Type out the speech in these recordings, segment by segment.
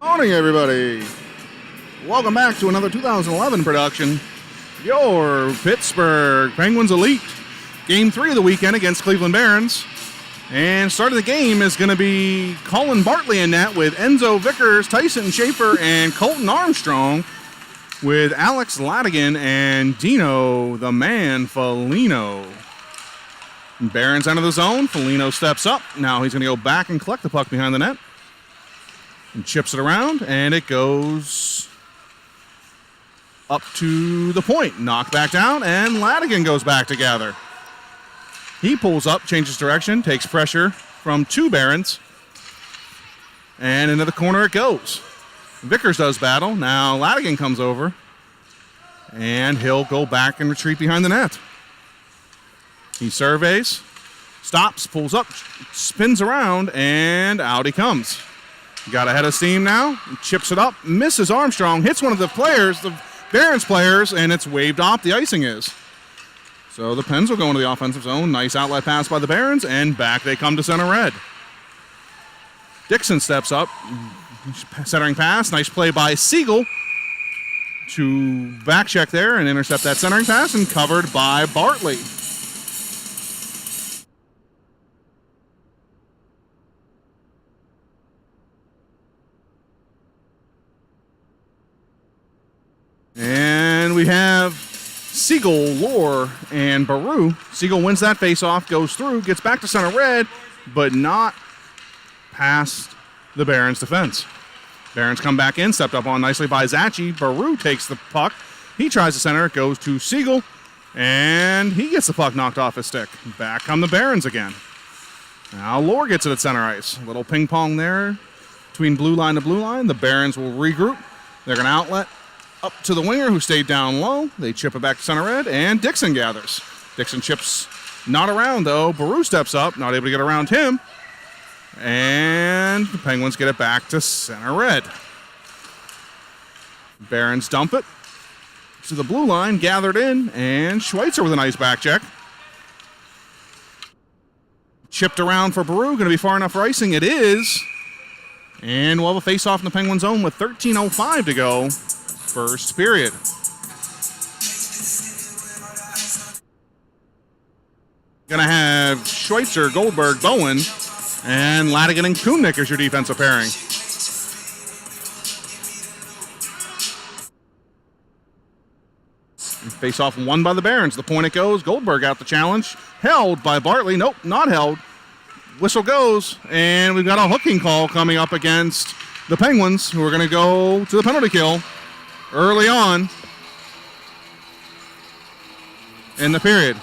Morning, everybody. Welcome back to another 2011 production. Your Pittsburgh Penguins Elite. Game 3 of the weekend against Cleveland Barons. And starting the game is going to be Colin Bartley in net with Enzo Vickers, Tyson Schaefer, and Colton Armstrong, with Alex Ladigan and Dino the Man Foligno. Barons enter the zone. Foligno steps up. Now he's going to go back and collect the puck behind the net. And chips it around, and it goes up to the point. Knocked back down, and Ladigan goes back to gather. He pulls up, changes direction, takes pressure from two Barons, and into the corner it goes. Vickers does battle. Now Ladigan comes over, and he'll go back and retreat behind the net. He surveys, stops, pulls up, spins around, and out he comes. Got ahead of steam now, chips it up, misses Armstrong, hits one of the players, the Barons players, and it's waved off. The icing is. So the Pens will go into the offensive zone. Nice outlet pass by the Barons, and back they come to center red. Dixon steps up, centering pass, nice play by Siegel to back check there and intercept that centering pass, and covered by Bartley. And we have Siegel, Lohr, and Baru. Siegel wins that faceoff, goes through, gets back to center red, but not past the Barons' defense. Barons come back in, stepped up on nicely by Zachi. Baru takes the puck. He tries to center, it goes to Siegel, and he gets the puck knocked off his stick. Back come the Barons again. Now Lohr gets it at center ice. A little ping pong there between blue line to blue line. The Barons will regroup. They're going to outlet up to the winger who stayed down low. They chip it back to center red, and Dixon gathers. Dixon chips not around, though. Baru steps up, not able to get around him. And the Penguins get it back to center red. Barons dump it to the blue line, gathered in, and Schweitzer with a nice back check. Chipped around for Baru, going to be far enough for icing. It is. And we'll have a face-off in the Penguin zone with 13:05 to go. First period. Gonna have Schweitzer, Goldberg, Bowen, and Ladigan and Kumnick as your defensive pairing. Face off won by the Barons. The point it goes. Goldberg out the challenge. Held by Bartley. Nope, not held. Whistle goes, and we've got a hooking call coming up against the Penguins, who are going to go to the penalty kill early on in the period.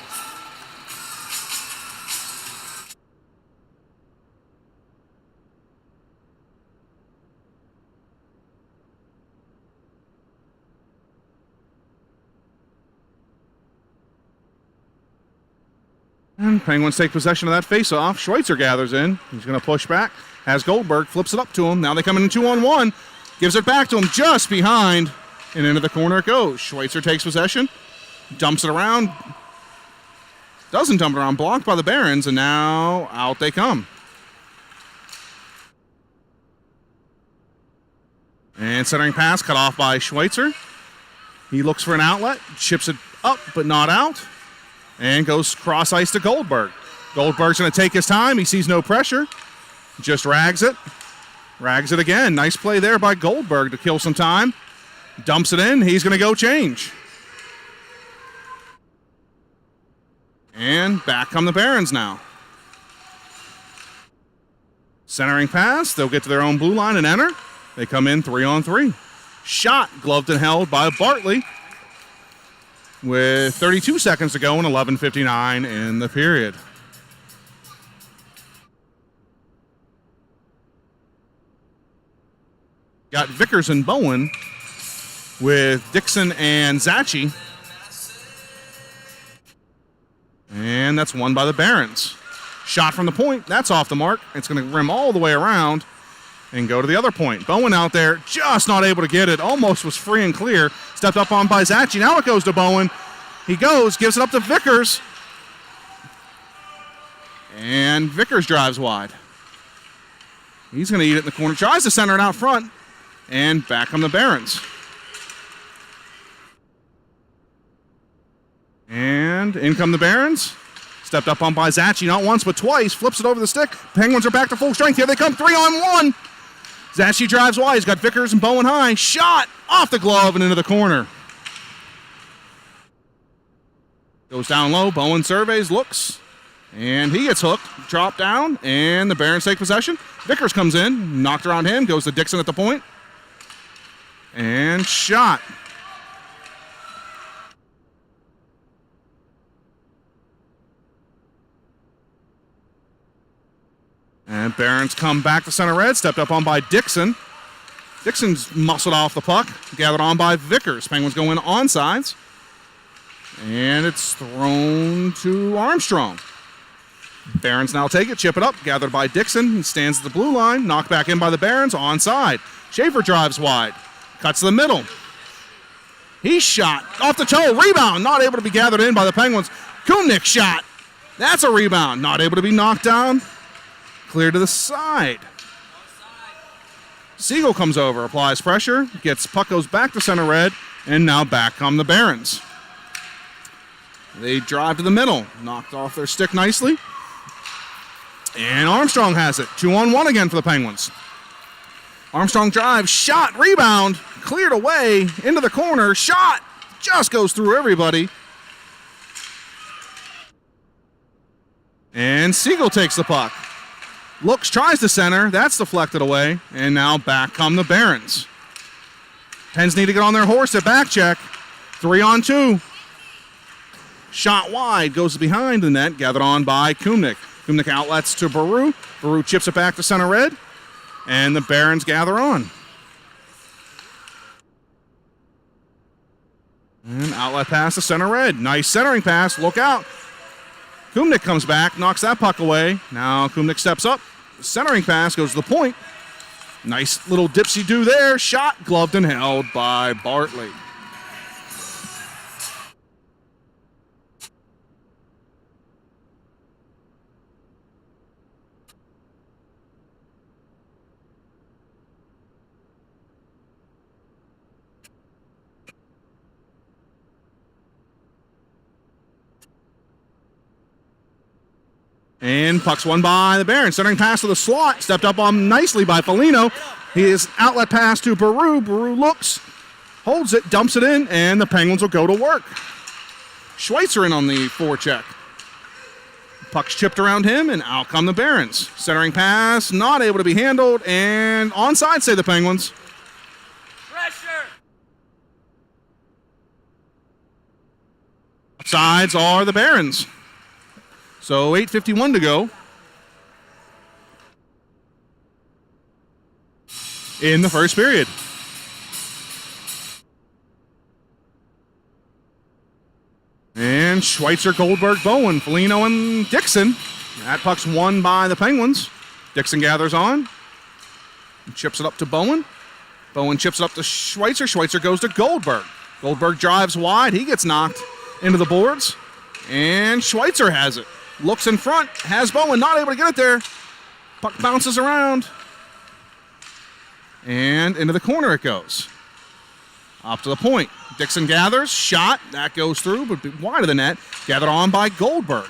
And Penguins take possession of that face-off. Schweitzer gathers in. He's going to push back. Has Goldberg, flips it up to him. Now they come in 2-on-1. Gives it back to him just behind. And into the corner it goes. Schweitzer takes possession, dumps it around, doesn't dump it around, blocked by the Barons, and now out they come. And centering pass cut off by Schweitzer. He looks for an outlet, chips it up but not out, and goes cross ice to Goldberg. Goldberg's going to take his time. He sees no pressure, just rags it. Rags it again. Nice play there by Goldberg to kill some time. Dumps it in. He's going to go change. And back come the Barons now. Centering pass. They'll get to their own blue line and enter. They come in 3-on-3. Shot gloved and held by Bartley with 32 seconds to go and 11:59 in the period. Got Vickers and Bowen with Dixon and Zachi. And that's won by the Barons. Shot from the point. That's off the mark. It's going to rim all the way around and go to the other point. Bowen out there, just not able to get it. Almost was free and clear. Stepped up on by Zachi. Now it goes to Bowen. He goes, gives it up to Vickers. And Vickers drives wide. He's going to eat it in the corner. Tries to center it out front. and back come the Barons. And in come the Barons. Stepped up on by Zachi, not once but twice. Flips it over the stick. Penguins are back to full strength. Here they come, 3-on-1. Zachi drives wide. He's got Vickers and Bowen high. Shot off the glove and into the corner. Goes down low. Bowen surveys, looks, and he gets hooked. Drop down, and the Barons take possession. Vickers comes in, knocked around him. Goes to Dixon at the point. And shot. And Barons come back to center red, stepped up on by Dixon. Dixon's muscled off the puck, gathered on by Vickers. Penguins go in onsides. And it's thrown to Armstrong. Barons now take it, chip it up, gathered by Dixon. He stands at the blue line, knocked back in by the Barons, onside. Schaefer drives wide, cuts to the middle. He's shot, off the toe, rebound, not able to be gathered in by the Penguins. Kumnick shot, that's a rebound, not able to be knocked down. Clear to the side. Siegel comes over, applies pressure, puck goes back to center red, and now back come the Barons. They drive to the middle, knocked off their stick nicely. And Armstrong has it. 2-on-1 again for the Penguins. Armstrong drives, shot, rebound, cleared away, into the corner, shot, just goes through everybody. And Siegel takes the puck. Looks, tries to center. That's deflected away. And now back come the Barons. Pens need to get on their horse at back check. 3-on-2. Shot wide, goes behind the net, gathered on by Kumnick. Kumnick outlets to Baru. Baru chips it back to center red. And the Barons gather on. And outlet pass to center red. Nice centering pass. Look out. Kumnick comes back, knocks that puck away. Now Kumnick steps up. Centering pass goes to the point. Nice little dipsy-do there. Shot gloved and held by Bartley. And puck's won by the Barons. Centering pass to the slot. Stepped up on nicely by Foligno. His outlet pass to Baru. Baru looks, holds it, dumps it in, and the Penguins will go to work. Schweitzer in on the forecheck. Puck's chipped around him, and out come the Barons. Centering pass, not able to be handled, and onside, say the Penguins. Pressure! Sides are the Barons. So 8:51 to go in the first period. And Schweitzer, Goldberg, Bowen, Foligno, and Dixon. That puck's won by the Penguins. Dixon gathers on. Chips it up to Bowen. Bowen chips it up to Schweitzer. Schweitzer goes to Goldberg. Goldberg drives wide. He gets knocked into the boards. And Schweitzer has it. Looks in front, has Bowen, not able to get it there. Puck bounces around. And into the corner it goes. Up to the point. Dixon gathers, shot, that goes through, but wide of the net. Gathered on by Goldberg.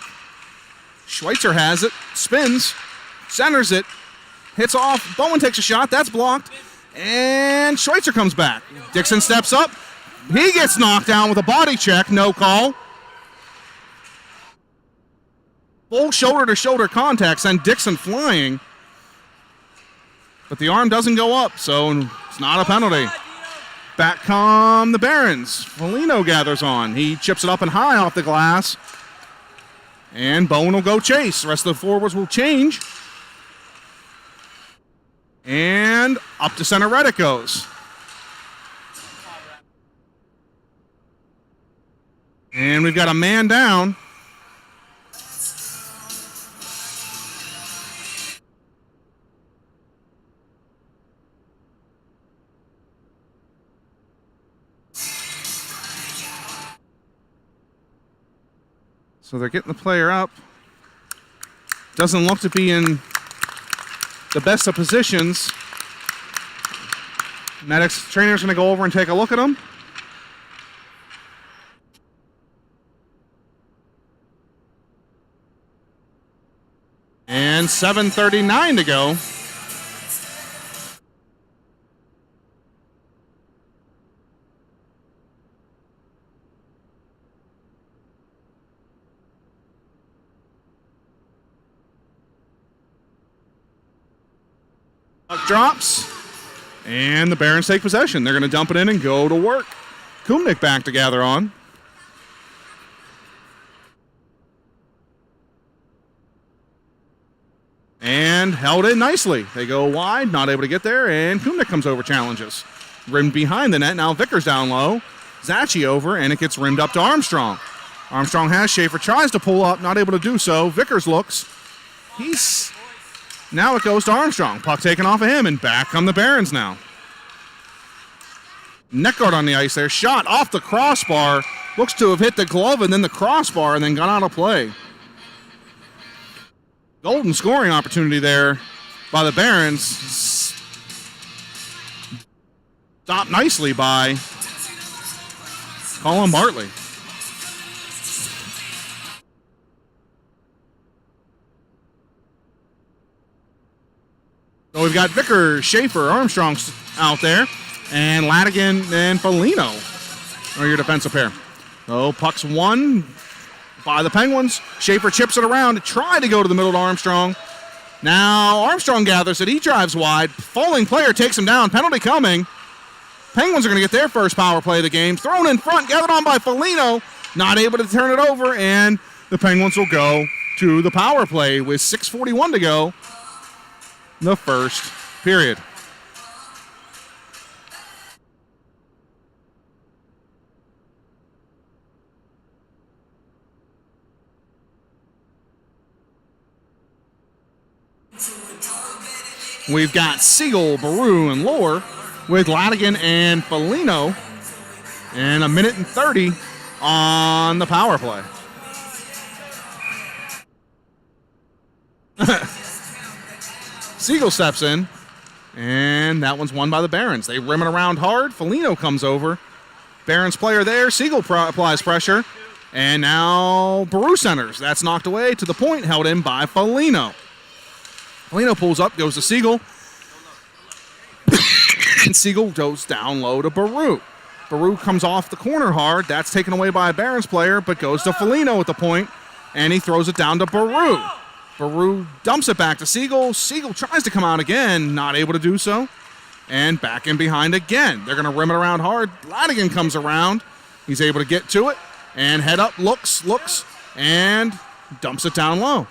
Schweitzer has it, spins, centers it, hits off. Bowen takes a shot, that's blocked. And Schweitzer comes back. Dixon steps up. He gets knocked down with a body check, no call. Full shoulder-to-shoulder contact send Dixon flying. But the arm doesn't go up, so it's not a penalty. Back come the Barons. Foligno gathers on. He chips it up and high off the glass. And Bowen will go chase. The rest of the forwards will change. And up to center red it goes. And we've got a man down. So they're getting the player up. Doesn't look to be in the best of positions. Medics trainer's going to go over and take a look at them. And 7:39 to go. Puck drops, and the Barons take possession. They're going to dump it in and go to work. Kumnik back to gather on. And held in nicely. They go wide, not able to get there, and Kumnik comes over, challenges. Rimmed behind the net, now Vickers down low. Zachi over, and it gets rimmed up to Armstrong. Armstrong has Schaefer, tries to pull up, not able to do so. Vickers looks. Now it goes to Armstrong. Puck taken off of him, and back come the Barons now. Neck guard on the ice there. Shot off the crossbar. Looks to have hit the glove and then the crossbar and then gone out of play. Golden scoring opportunity there by the Barons. Stopped nicely by Colin Bartley. So we've got Vickers, Schaefer, Armstrong out there, and Ladigan and Foligno are your defensive pair. So puck's won by the Penguins. Schaefer chips it around to try to go to the middle to Armstrong. Now Armstrong gathers it. He drives wide. Falling player takes him down. Penalty coming. Penguins are going to get their first power play of the game. Thrown in front, gathered on by Foligno. Not able to turn it over, and the Penguins will go to the power play with 6:41 to go in the first period. We've got Siegel, Baru, and Lohr with Ladigan and Foligno. And 1:30 on the power play. Siegel steps in, and that one's won by the Barons. They rim it around hard. Foligno comes over. Barons player there. Siegel applies pressure. And now Baru centers. That's knocked away to the point, held in by Foligno. Foligno pulls up, goes to Siegel. And Siegel goes down low to Baru. Baru comes off the corner hard. That's taken away by a Barons player, but goes to Foligno at the point, and he throws it down to Baru. Baru dumps it back to Siegel. Siegel tries to come out again, not able to do so. And back in behind again. They're going to rim it around hard. Ladigan comes around. He's able to get to it. And head up, looks, and dumps it down low.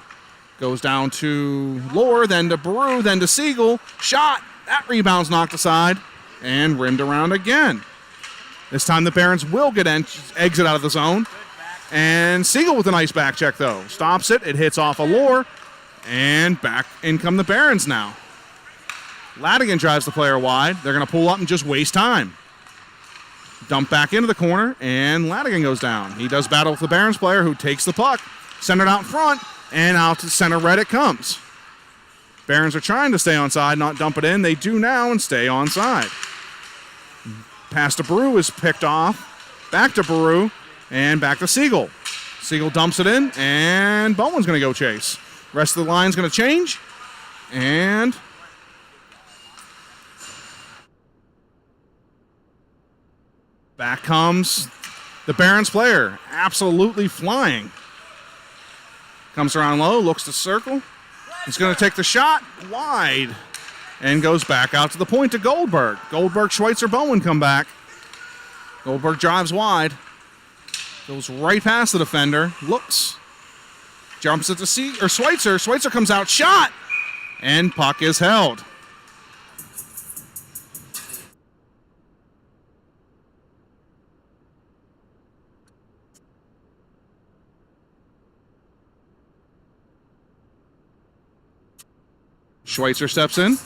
Goes down to Lohr, then to Baru, then to Siegel. Shot. That rebound's knocked aside and rimmed around again. This time the Barons will get exit out of the zone. And Siegel with a nice back check, though. Stops it. It hits off a Lohr. And back in come the Barons now. Ladigan drives the player wide. They're going to pull up and just waste time. Dump back into the corner, and Ladigan goes down. He does battle with the Barons player, who takes the puck. Centered out in front, and out to center red it comes. Barons are trying to stay onside, not dump it in. They do now and stay onside. Pass to Baru is picked off. Back to Baru, and back to Siegel. Siegel dumps it in, and Bowen's going to go chase. Rest of the line's going to change, and back comes the Barons player, absolutely flying. Comes around low, looks to circle. He's going to take the shot wide and goes back out to the point to Goldberg. Goldberg, Schweitzer, Bowen come back. Goldberg drives wide. Goes right past the defender. Looks. Jumps it to Schweitzer. Schweitzer comes out, shot, and puck is held. Schweitzer steps in.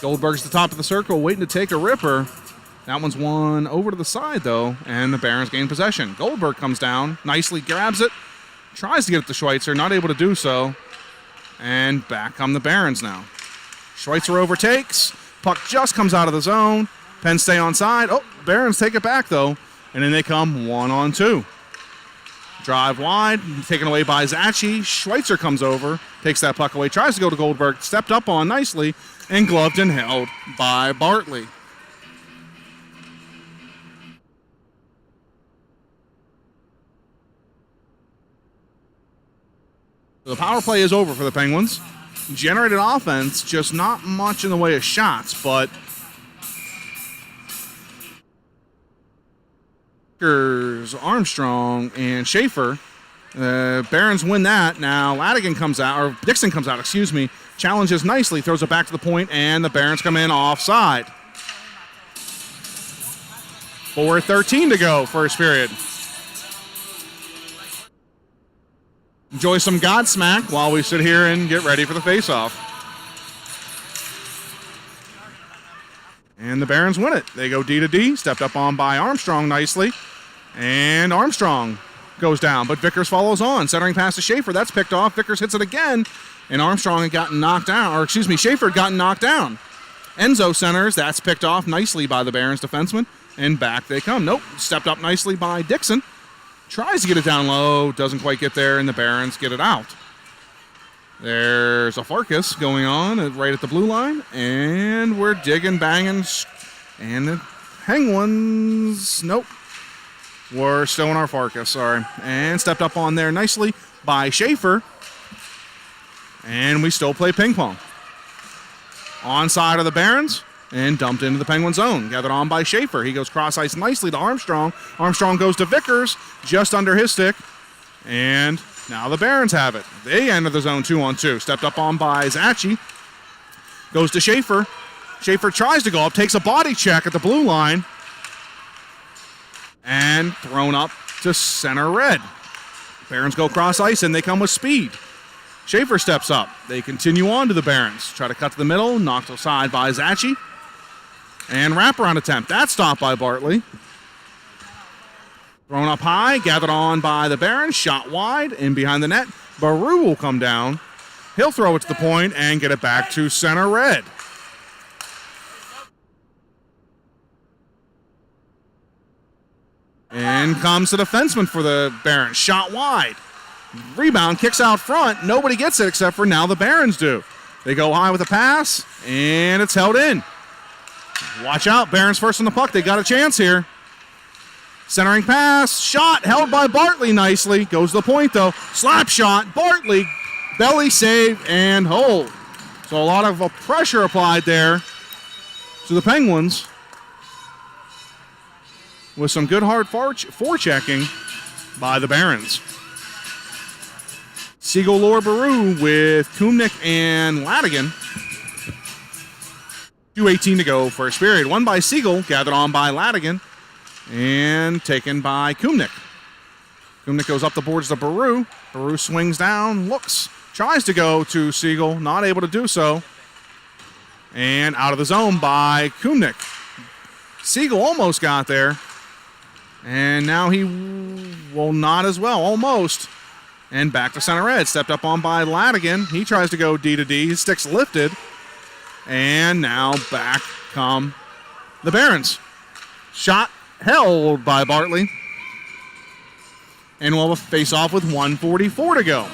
Goldberg's the top of the circle, waiting to take a ripper. That one's won over to the side, though, and the Barons gain possession. Goldberg comes down, nicely grabs it, tries to get it to Schweitzer, not able to do so. And back come the Barons now. Schweitzer overtakes, Puck just comes out of the zone. Penn stay onside. Oh, Barons take it back, though. And then they come 1-on-2. Drive wide, taken away by Zachi. Schweitzer comes over, takes that puck away, tries to go to Goldberg, stepped up on nicely, and gloved and held by Bartley. The power play is over for the Penguins. Generated offense, just not much in the way of shots, but Armstrong and Schaefer. Barons win that. Now Ladigan comes out, or Dixon comes out, excuse me, challenges nicely, throws it back to the point, and the Barons come in offside. 4:13 to go, first period. Enjoy some Godsmack while we sit here and get ready for the face-off. And the Barons win it. They go D to D, stepped up on by Armstrong nicely. And Armstrong goes down, but Vickers follows on. Centering pass to Schaefer, that's picked off. Vickers hits it again, and Armstrong had gotten knocked down, or excuse me, Schaefer had gotten knocked down. Enzo centers, that's picked off nicely by the Barons defenseman, and back they come. Nope, stepped up nicely by Dixon. Tries to get it down low, doesn't quite get there, and the Barons get it out. There's a Farkas going on right at the blue line, and we're digging, banging, and the Penguins, nope. We're still in our Farkas, sorry. And stepped up on there nicely by Schaefer. And we still play ping pong. Onside of the Barons and dumped into the Penguin zone. Gathered on by Schaefer. He goes cross ice nicely to Armstrong. Armstrong goes to Vickers, just under his stick. And now the Barons have it. They enter the zone 2-on-2. Stepped up on by Zachi. Goes to Schaefer. Schaefer tries to go up, takes a body check at the blue line. And thrown up to center red. Barons go cross ice and they come with speed. Schaefer steps up. They continue on to the Barons. Try to cut to the middle, knocked aside by Zachi. And wraparound attempt. That's stopped by Bartley. Thrown up high, gathered on by the Barons, shot wide, in behind the net. Baru will come down. He'll throw it to the point and get it back to center red. And comes the defenseman for the Barons. Shot wide. Rebound, kicks out front. Nobody gets it except for now the Barons do. They go high with a pass, and it's held in. Watch out, Barons first on the puck. They got a chance here. Centering pass, shot, held by Bartley nicely. Goes to the point, though. Slap shot, Bartley, belly save, and hold. So a lot of pressure applied there to the Penguins, with some good hard forechecking by the Barons. Siegel, Lore, Baru with Kumnik and Ladigan. 2:18 to go, first period. Won by Siegel, gathered on by Ladigan, and taken by Kumnik. Kumnik goes up the boards to Baru. Baru swings down, looks, tries to go to Siegel, not able to do so. And out of the zone by Kumnik. Siegel almost got there. And now he will not as well, almost. And back to center red. Stepped up on by Ladigan. He tries to go D to D. His stick's lifted. And now back come the Barons. Shot held by Bartley. And we'll have a face-off with 1:44 to go.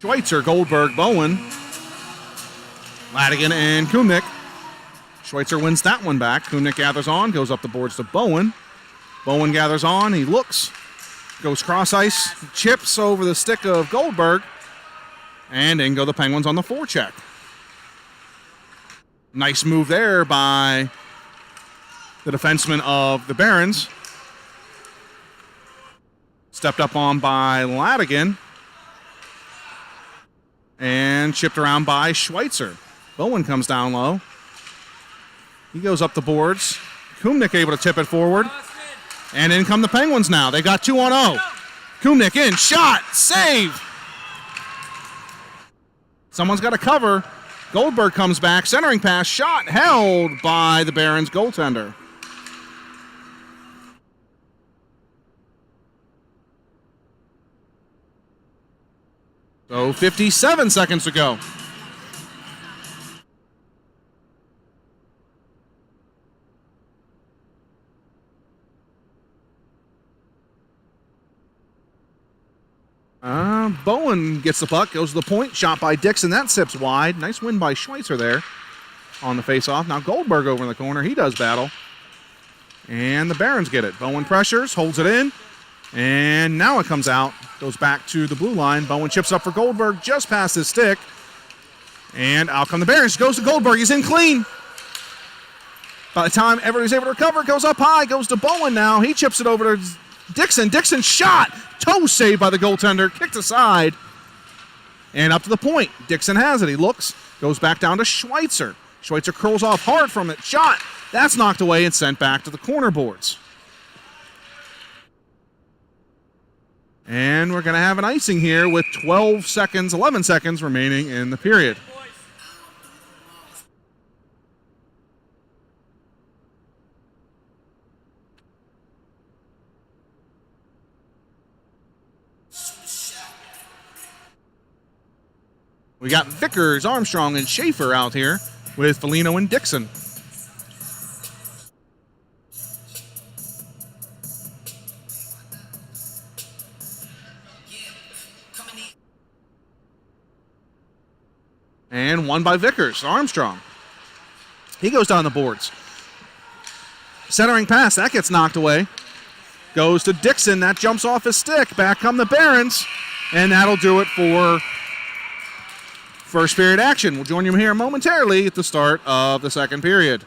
Schweitzer, Goldberg, Bowen, Ladigan, and Kumnik. Schweitzer wins that one back. Kumnik gathers on, goes up the boards to Bowen. Bowen gathers on, he looks, goes cross ice, chips over the stick of Goldberg, and in go the Penguins on the forecheck. Nice move there by the defenseman of the Barons. Stepped up on by Ladigan. And chipped around by Schweitzer. Bowen comes down low. He goes up the boards. Kumnik able to tip it forward. And in come the Penguins now. They got 2-on-0. Kumnik in, shot, save. Someone's got to cover. Goldberg comes back, centering pass, shot held by the Barons goaltender. So 57 seconds to go. Bowen gets the puck, goes to the point, shot by Dixon. That sips wide. Nice win by Schweitzer there on the faceoff. Now Goldberg over in the corner. He does battle. And the Barons get it. Bowen pressures, holds it in. And now it comes out. Goes back to the blue line. Bowen chips up for Goldberg just past his stick. And out come the Barons. Goes to Goldberg. He's in clean. By the time everybody's able to recover, it goes up high. Goes to Bowen now. He chips it over to Dixon. Dixon shot. Toe saved by the goaltender. Kicked aside. And up to the point. Dixon has it. He looks. Goes back down to Schweitzer. Schweitzer curls off hard from it. Shot. That's knocked away and sent back to the corner boards. And we're going to have an icing here with 11 seconds remaining in the period. We got Vickers, Armstrong, and Schaefer out here with Foligno and Dixon. And won by Vickers, Armstrong. He goes down the boards. Centering pass, that gets knocked away. Goes to Dixon, that jumps off his stick. Back come the Barons, and that'll do it for first period action. We'll join you here momentarily at the start of the second period.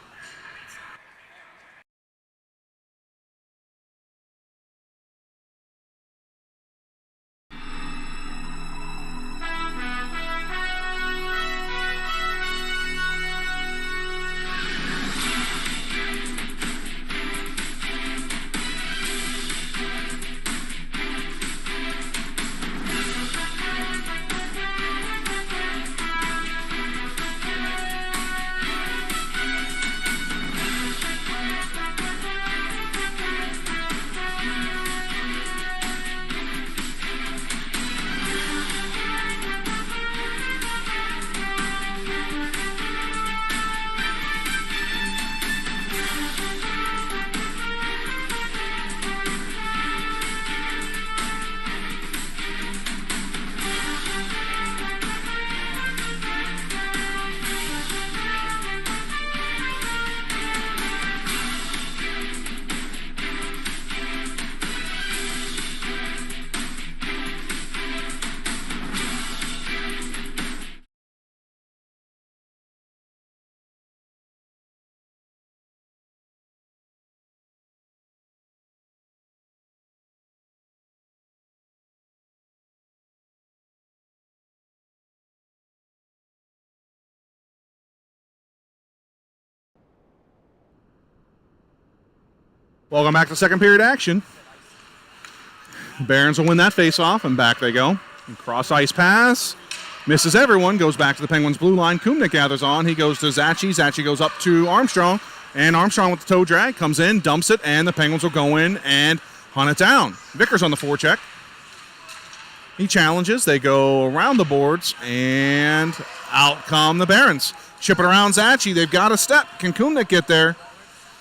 Welcome back to second period action. Barons will win that face-off, and back they go. And cross-ice pass. Misses everyone. Goes back to the Penguins' blue line. Kumnik gathers on. He goes to Zachi. Zachi goes up to Armstrong. And Armstrong with the toe drag comes in, dumps it, and the Penguins will go in and hunt it down. Vickers on the forecheck. He challenges. They go around the boards, and out come the Barons. Chip it around Zachi. They've got a step. Can Kumnik get there?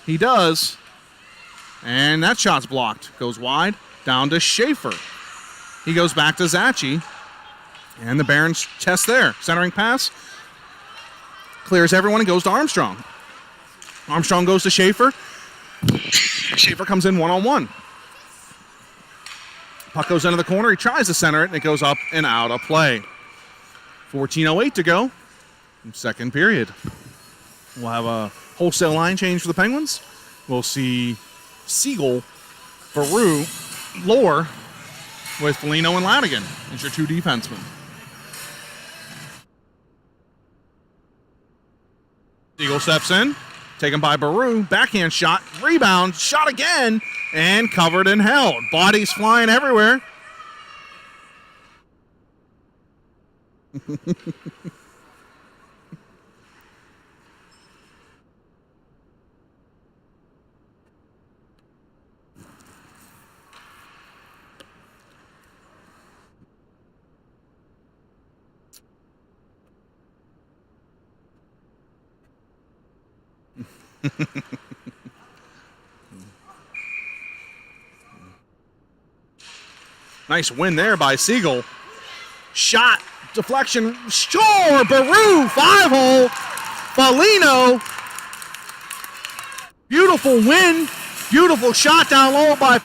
He does. And that shot's blocked. Goes wide. Down to Schaefer. He goes back to Zachi. And the Barons test there. Centering pass. Clears everyone and goes to Armstrong. Armstrong goes to Schaefer. Schaefer comes in one-on-one. Puck goes into the corner. He tries to center it, and it goes up and out of play. 14:08 to go in second period. We'll have a wholesale line change for the Penguins. We'll see Siegel, Baru, Lohr with Foligno and Ladigan as your two defensemen. Siegel steps in, taken by Baru, backhand shot, rebound, shot again, and covered and held. Bodies flying everywhere. Nice win there by Siegel. Shot, deflection, sure, Baru, 5-hole, Foligno. Beautiful win, beautiful shot down low by,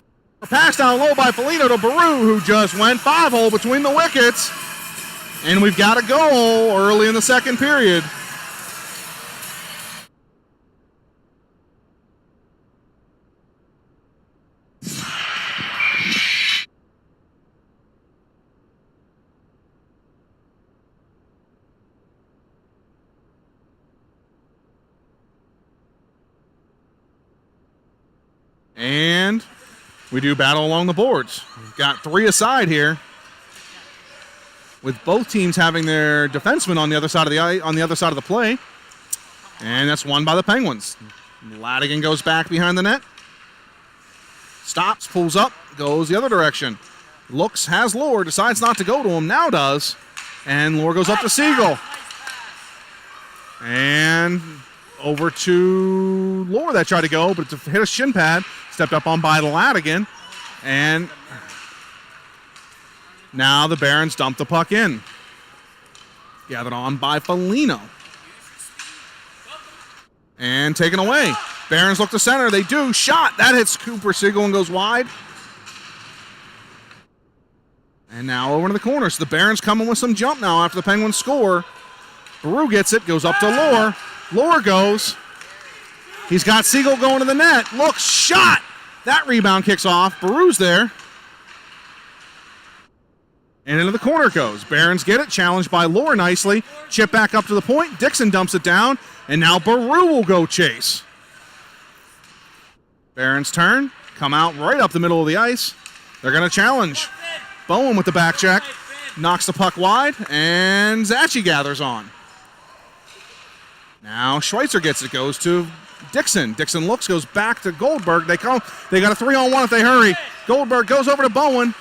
pass down low by Foligno to Baru, who just went 5-hole between the wickets. And we've got a goal early in the second period. And we do battle along the boards. We've got 3 aside here, with both teams having their defensemen on the other side of the play. And that's won by the Penguins. Ladigan goes back behind the net. Stops, pulls up, goes the other direction. Looks, has Lohr, decides not to go to him, now does. And Lohr goes up to Siegel. And over to Lohr that tried to go, but to hit a shin pad. Stepped up on by Ladigan. And now the Barons dump the puck in. Gathered on by Foligno. And taken away. Barons look to center. They do. Shot. That hits Cooper Siegel and goes wide. And now over to the corner. So the Barons coming with some jump now after the Penguins score. Baru gets it. Goes up to Lohr. Lohr goes. He's got Siegel going to the net. Looks, shot. That rebound kicks off. Baru's there. And into the corner it goes. Barons get it. Challenged by Lohr nicely. Chip back up to the point. Dixon dumps it down. And now Baru will go chase. Barons turn. Come out right up the middle of the ice. They're going to challenge. Bowen with the back check. Knocks the puck wide. And Zachi gathers on. Now Schweitzer gets it. Goes to Dixon. Dixon looks, goes back to Goldberg. They got a 3-on-1 if they hurry. Goldberg goes over to Bowen.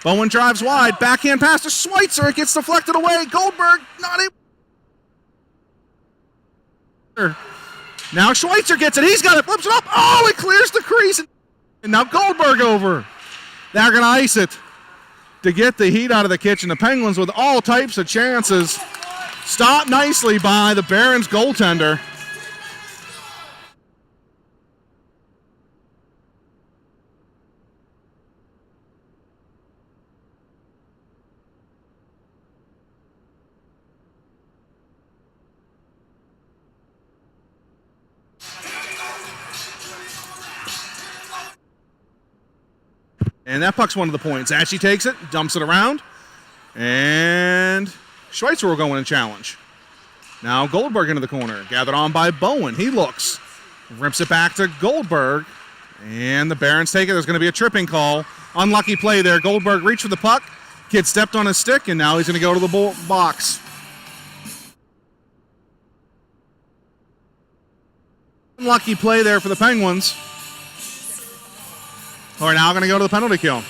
Bowen drives wide. Backhand pass to Schweitzer. It gets deflected away. Goldberg not able. Now Schweitzer gets it. He's got it. Flips it up. Oh, it clears the crease. And now Goldberg over. They're going to ice it to get the heat out of the kitchen. The Penguins with all types of chances. Stopped nicely by the Barons goaltender. And that puck's one of the points. Ashley takes it, dumps it around, and Schweitzer will go in and challenge. Now Goldberg into the corner, gathered on by Bowen. He looks, rips it back to Goldberg, and the Barons take it. There's going to be a tripping call. Unlucky play there. Goldberg reached for the puck, kid stepped on his stick, and now he's going to go to the box. Unlucky play there for the Penguins. Who are now going to go to the penalty kill.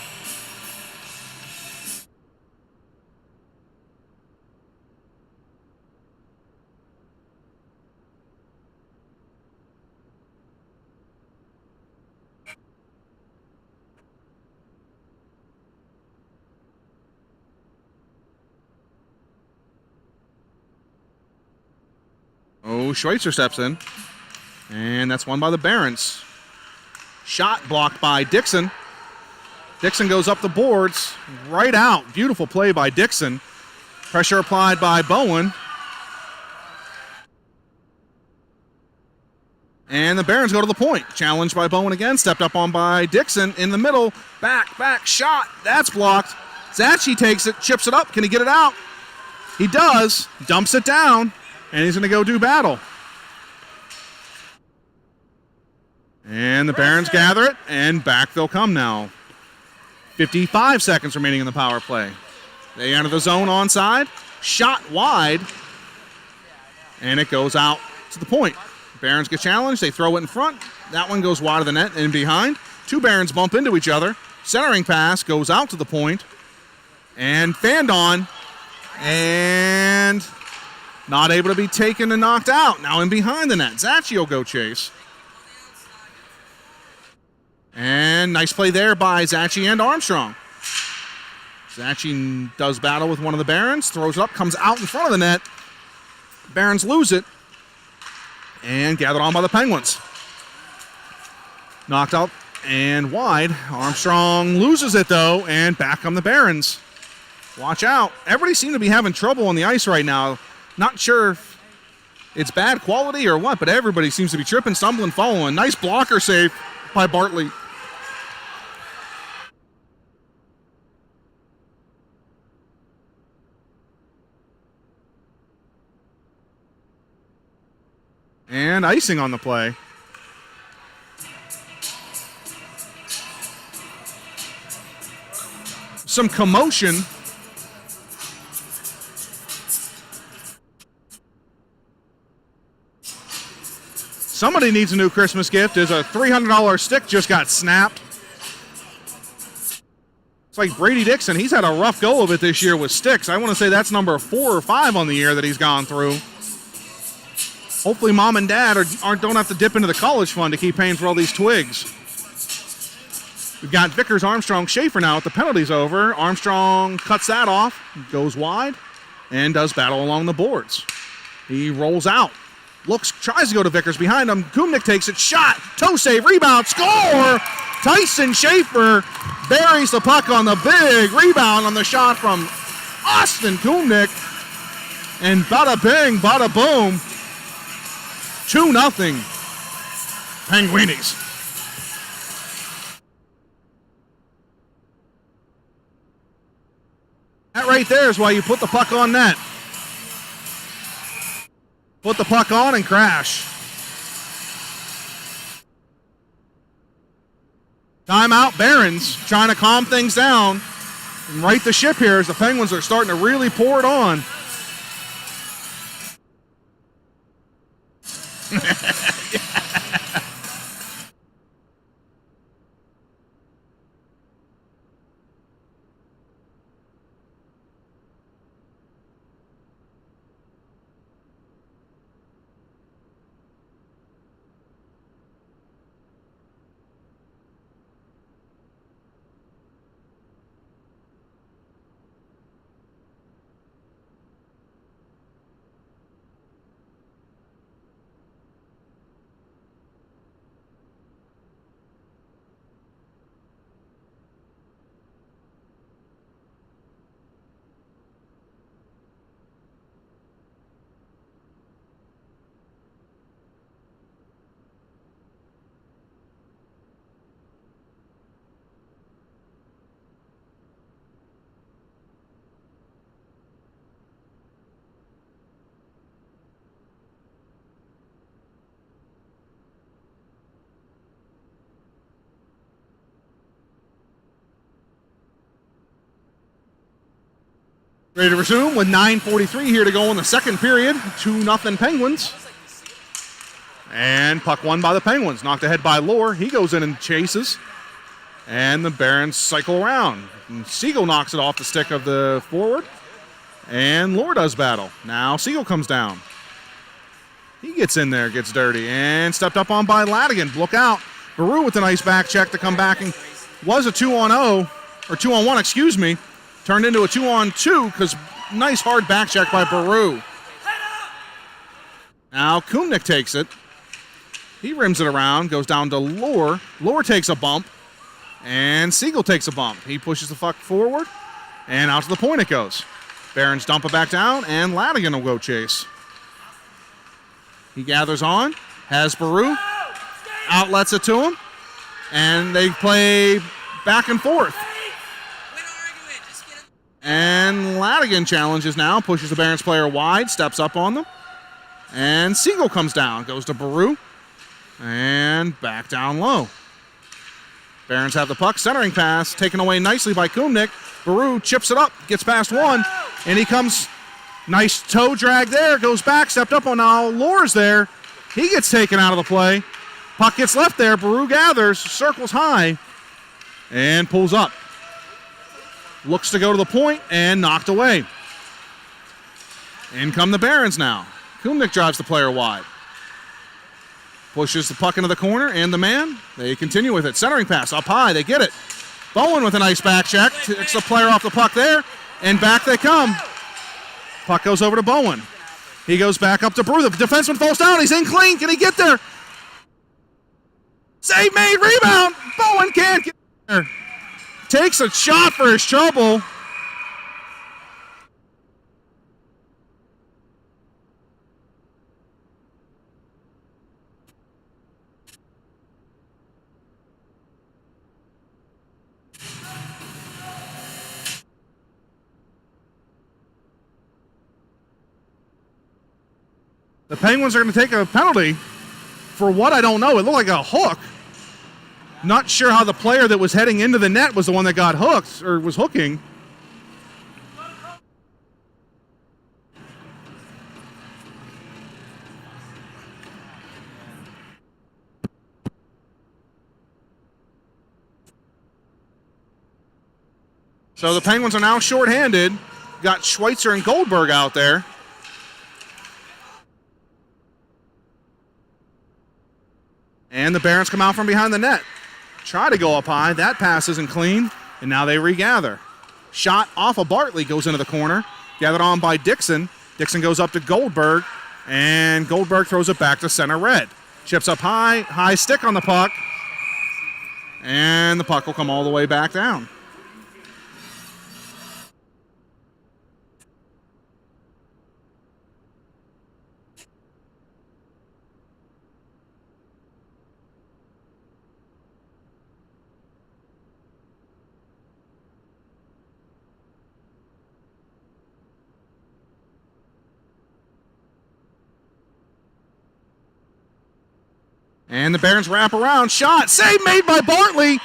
Oh, Schweitzer steps in. And that's won by the Barons. Shot blocked by Dixon. Dixon goes up the boards, right out. Beautiful play by Dixon. Pressure applied by Bowen. And the Barons go to the point. Challenged by Bowen again. Stepped up on by Dixon in the middle. Back, shot. That's blocked. Zachi takes it, chips it up. Can he get it out? He does. Dumps it down. And he's going to go do battle. And the Barons gather it, and back they'll come now. 55 seconds remaining in the power play. They enter the zone onside. Shot wide. And it goes out to the point. Barons get challenged. They throw it in front. That one goes wide of the net and behind. Two Barons bump into each other. Centering pass goes out to the point. And fanned on. And not able to be taken and knocked out. Now in behind the net. Zachi will go chase. And nice play there by Zachi and Armstrong. Zachi does battle with one of the Barons, throws it up, comes out in front of the net. Barons lose it. And gathered on by the Penguins. Knocked out and wide. Armstrong loses it, though, and back come the Barons. Watch out. Everybody seems to be having trouble on the ice right now. Not sure if it's bad quality or what, but everybody seems to be tripping, stumbling, falling. Nice blocker save by Bartley. And icing on the play. Some commotion. Somebody needs a new Christmas gift as a $300 stick just got snapped. It's like Brady Dixon. He's had a rough go of it this year with sticks. I want to say that's number 4 or 5 on the year that he's gone through. Hopefully mom and dad don't have to dip into the college fund to keep paying for all these twigs. We've got Vickers, Armstrong, Schaefer now with the penalties over. Armstrong cuts that off, goes wide, and does battle along the boards. He rolls out, tries to go to Vickers behind him. Kumnick takes it, shot, toe save, rebound, score! Tyson Schaefer buries the puck on the big rebound on the shot from Austin Kumnick. And bada bing, bada boom. 2-0 Penguinis. That right there is why you put the puck on net. Put the puck on and crash. Timeout, Barons trying to calm things down and right the ship here as the Penguins are starting to really pour it on. Ready to resume with 9:43 here to go in the second period. 2-0 Penguins. And puck won by the Penguins. Knocked ahead by Lohr. He goes in and chases. And the Barons cycle around. And Siegel knocks it off the stick of the forward. And Lohr does battle. Now Siegel comes down. He gets in there, gets dirty. And stepped up on by Ladigan. Look out. Baru with a nice back check to come back. And was a 2-on-0. Or 2-on-1, excuse me. Turned into a 2-on-2 because nice hard back check by Baru. Now Kumnick takes it. He rims it around, goes down to Lohr. Lohr takes a bump, and Siegel takes a bump. He pushes the puck forward, and out to the point it goes. Barons dump it back down, and Ladigan will go chase. He gathers on, has Baru, outlets it to him, and they play back and forth. And Ladigan challenges now, pushes the Barons player wide, steps up on them. And Siegel comes down, goes to Baru, and back down low. Barons have the puck, centering pass, taken away nicely by Kumnick. Baru chips it up, gets past one, and he comes, nice toe drag there, goes back, stepped up on now, Lohr's there. He gets taken out of the play. Puck gets left there, Baru gathers, circles high, and pulls up. Looks to go to the point and knocked away. In come the Barons now. Kumnick drives the player wide. Pushes the puck into the corner, and the man, they continue with it. Centering pass up high, they get it. Bowen with a nice back check. Takes the player off the puck there, and back they come. Puck goes over to Bowen. He goes back up to Brew. The defenseman falls down. He's in clean. Can he get there? Save made, rebound. Bowen can't get there. Takes a shot for his trouble. The Penguins are going to take a penalty for what I don't know. It looked like a hook. Not sure how the player that was heading into the net was the one that got hooked or was hooking. So the Penguins are now shorthanded. Got Schweitzer and Goldberg out there. And the Barons come out from behind the net. Try to go up high. That pass isn't clean. And now they regather. Shot off of Bartley goes into the corner. Gathered on by Dixon. Dixon goes up to Goldberg. And Goldberg throws it back to center red. Chips up high. High stick on the puck. And the puck will come all the way back down. And the Barons wrap around. Shot. Save made by Bartley.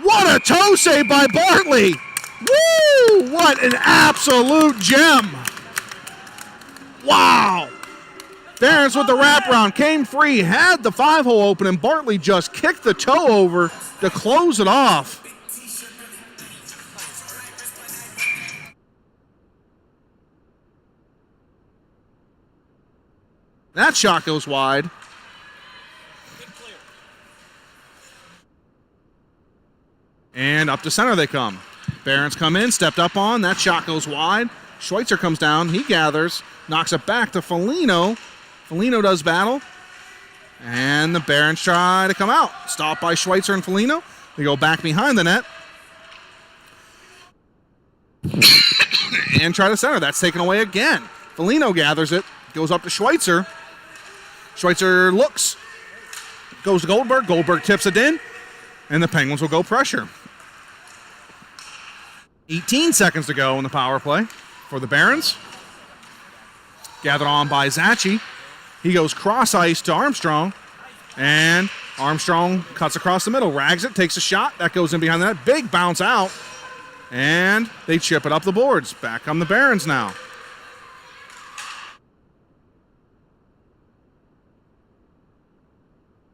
What a toe save by Bartley. Woo! What an absolute gem. Wow. Barons with the wraparound. Came free. Had the 5-hole open, and Bartley just kicked the toe over to close it off. That shot goes wide. And up to center they come. Barons come in, stepped up on. That shot goes wide. Schweitzer comes down. He gathers, knocks it back to Foligno. Foligno does battle. And the Barons try to come out. Stopped by Schweitzer and Foligno. They go back behind the net. And try to center. That's taken away again. Foligno gathers it. Goes up to Schweitzer. Schweitzer looks. Goes to Goldberg. Goldberg tips it in. And the Penguins will go pressure. 18 seconds to go in the power play for the Barons. Gathered on by Zachi. He goes cross ice to Armstrong. And Armstrong cuts across the middle. Rags it, takes a shot. That goes in behind the net. Big bounce out. And they chip it up the boards. Back on the Barons now.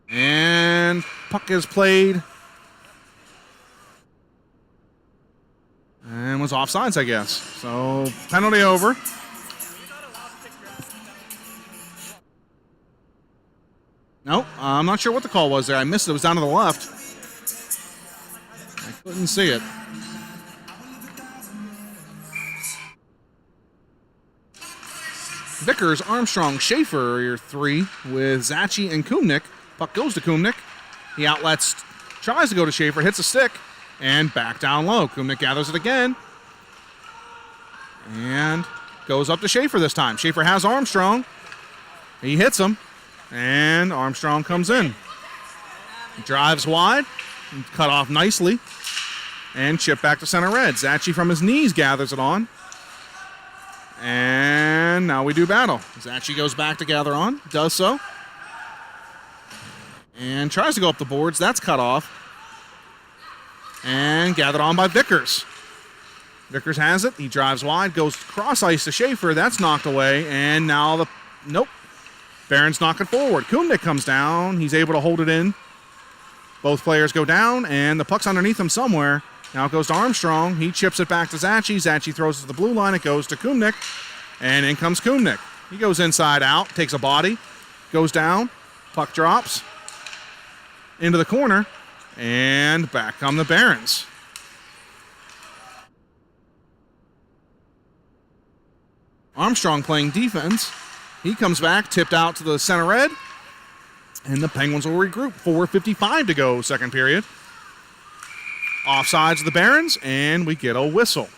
And puck is played. And was offsides, I guess. So, penalty over. Nope, I'm not sure what the call was there. I missed it. It was down to the left. I couldn't see it. Vickers, Armstrong, Schaefer are your three with Zachi and Kumnick. Puck goes to Kumnick. He outlets, tries to go to Schaefer, hits a stick. And back down low. Kumnick gathers it again. And goes up to Schaefer this time. Schaefer has Armstrong. He hits him. And Armstrong comes in. Drives wide. Cut off nicely. And chip back to center red. Zachi from his knees gathers it on. And now we do battle. Zachi goes back to gather on. Does so. And tries to go up the boards. That's cut off. And gathered on by Vickers. Vickers has it. He drives wide, goes cross ice to Schaefer. That's knocked away. And now nope. Barons knock it forward. Kumnick comes down. He's able to hold it in. Both players go down, and the puck's underneath him somewhere. Now it goes to Armstrong. He chips it back to Zachi. Zachi throws it to the blue line. It goes to Kumnick. And in comes Kumnick. He goes inside out, takes a body, goes down, Puck drops into the corner, and back come the Barons. Armstrong playing defense. He comes back, tipped out to the center red, and the Penguins will regroup. 4:55 to go, second period. Offsides of the Barons, and we get a whistle.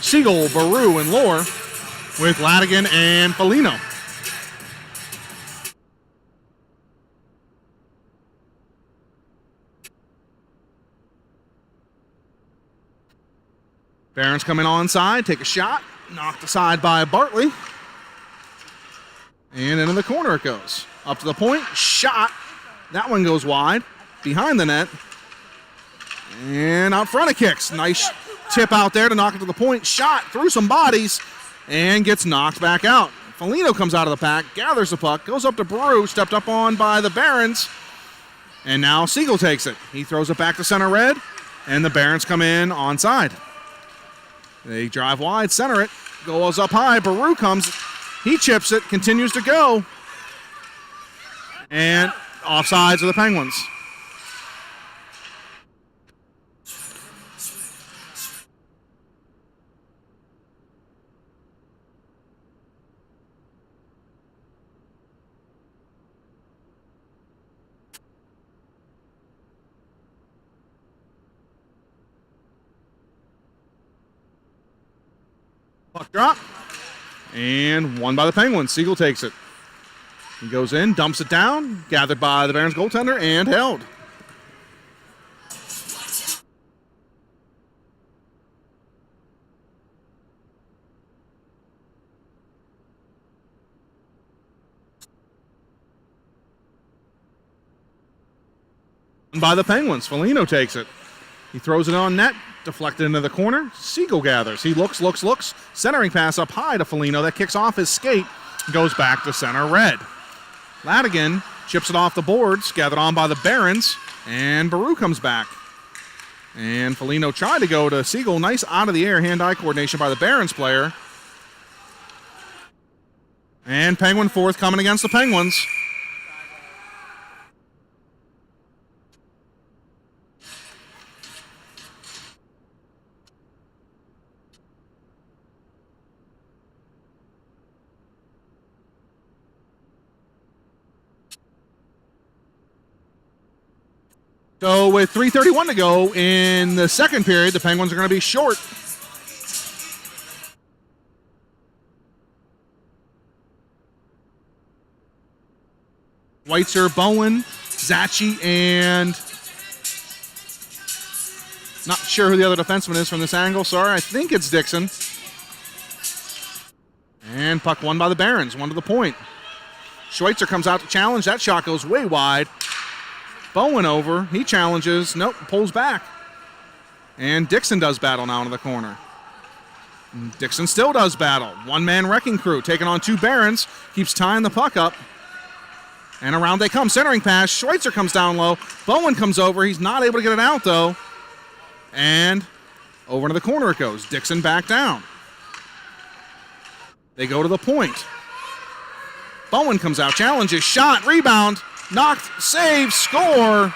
Siegel, Baru, and Lohr with Ladigan and Foligno. Barons coming onside, take a shot, knocked aside by Bartley. And into the corner it goes. Up to the point, shot. That one goes wide, behind the net. And out front it kicks. Nice tip out there to knock it to the point. Shot through some bodies and gets knocked back out. Foligno comes out of the pack, gathers the puck, goes up to Baru, stepped up on by the Barons. And now Siegel takes it. He throws it back to center red, and the Barons come in onside. They drive wide, center it, goes up high. Baru comes, he chips it, continues to go. And offsides of the Penguins. Puck drop, and won by the Penguins. Siegel takes it. He goes in, dumps it down, gathered by the Barons goaltender, and held. By the Penguins. Foligno takes it. He throws it on net, deflected into the corner. Siegel gathers. He looks. Centering pass up high to Foligno. That kicks off his skate. Goes back to center red. Ladigan chips it off the boards. Gathered on by the Barons. And Baru comes back. And Foligno tried to go to Siegel. Nice out of the air hand-eye coordination by the Barons player. And Penguin fourth coming against the Penguins. So with 3:31 to go in the second period, the Penguins are going to be short. Schweitzer, Bowen, Zachi, and not sure who the other defenseman is from this angle. Sorry, I think it's Dixon. And puck won by the Barons, one to the point. Schweitzer comes out to challenge. That shot goes way wide. Bowen over, he challenges, nope, pulls back. And Dixon does battle now into the corner. Dixon still does battle. One-man wrecking crew taking on two Barons, keeps tying the puck up. And around they come, centering pass, Schweitzer comes down low, Bowen comes over, he's not able to get it out though. And over into the corner it goes, Dixon back down. They go to the point. Bowen comes out, challenges, shot, rebound. Knocked, save, score.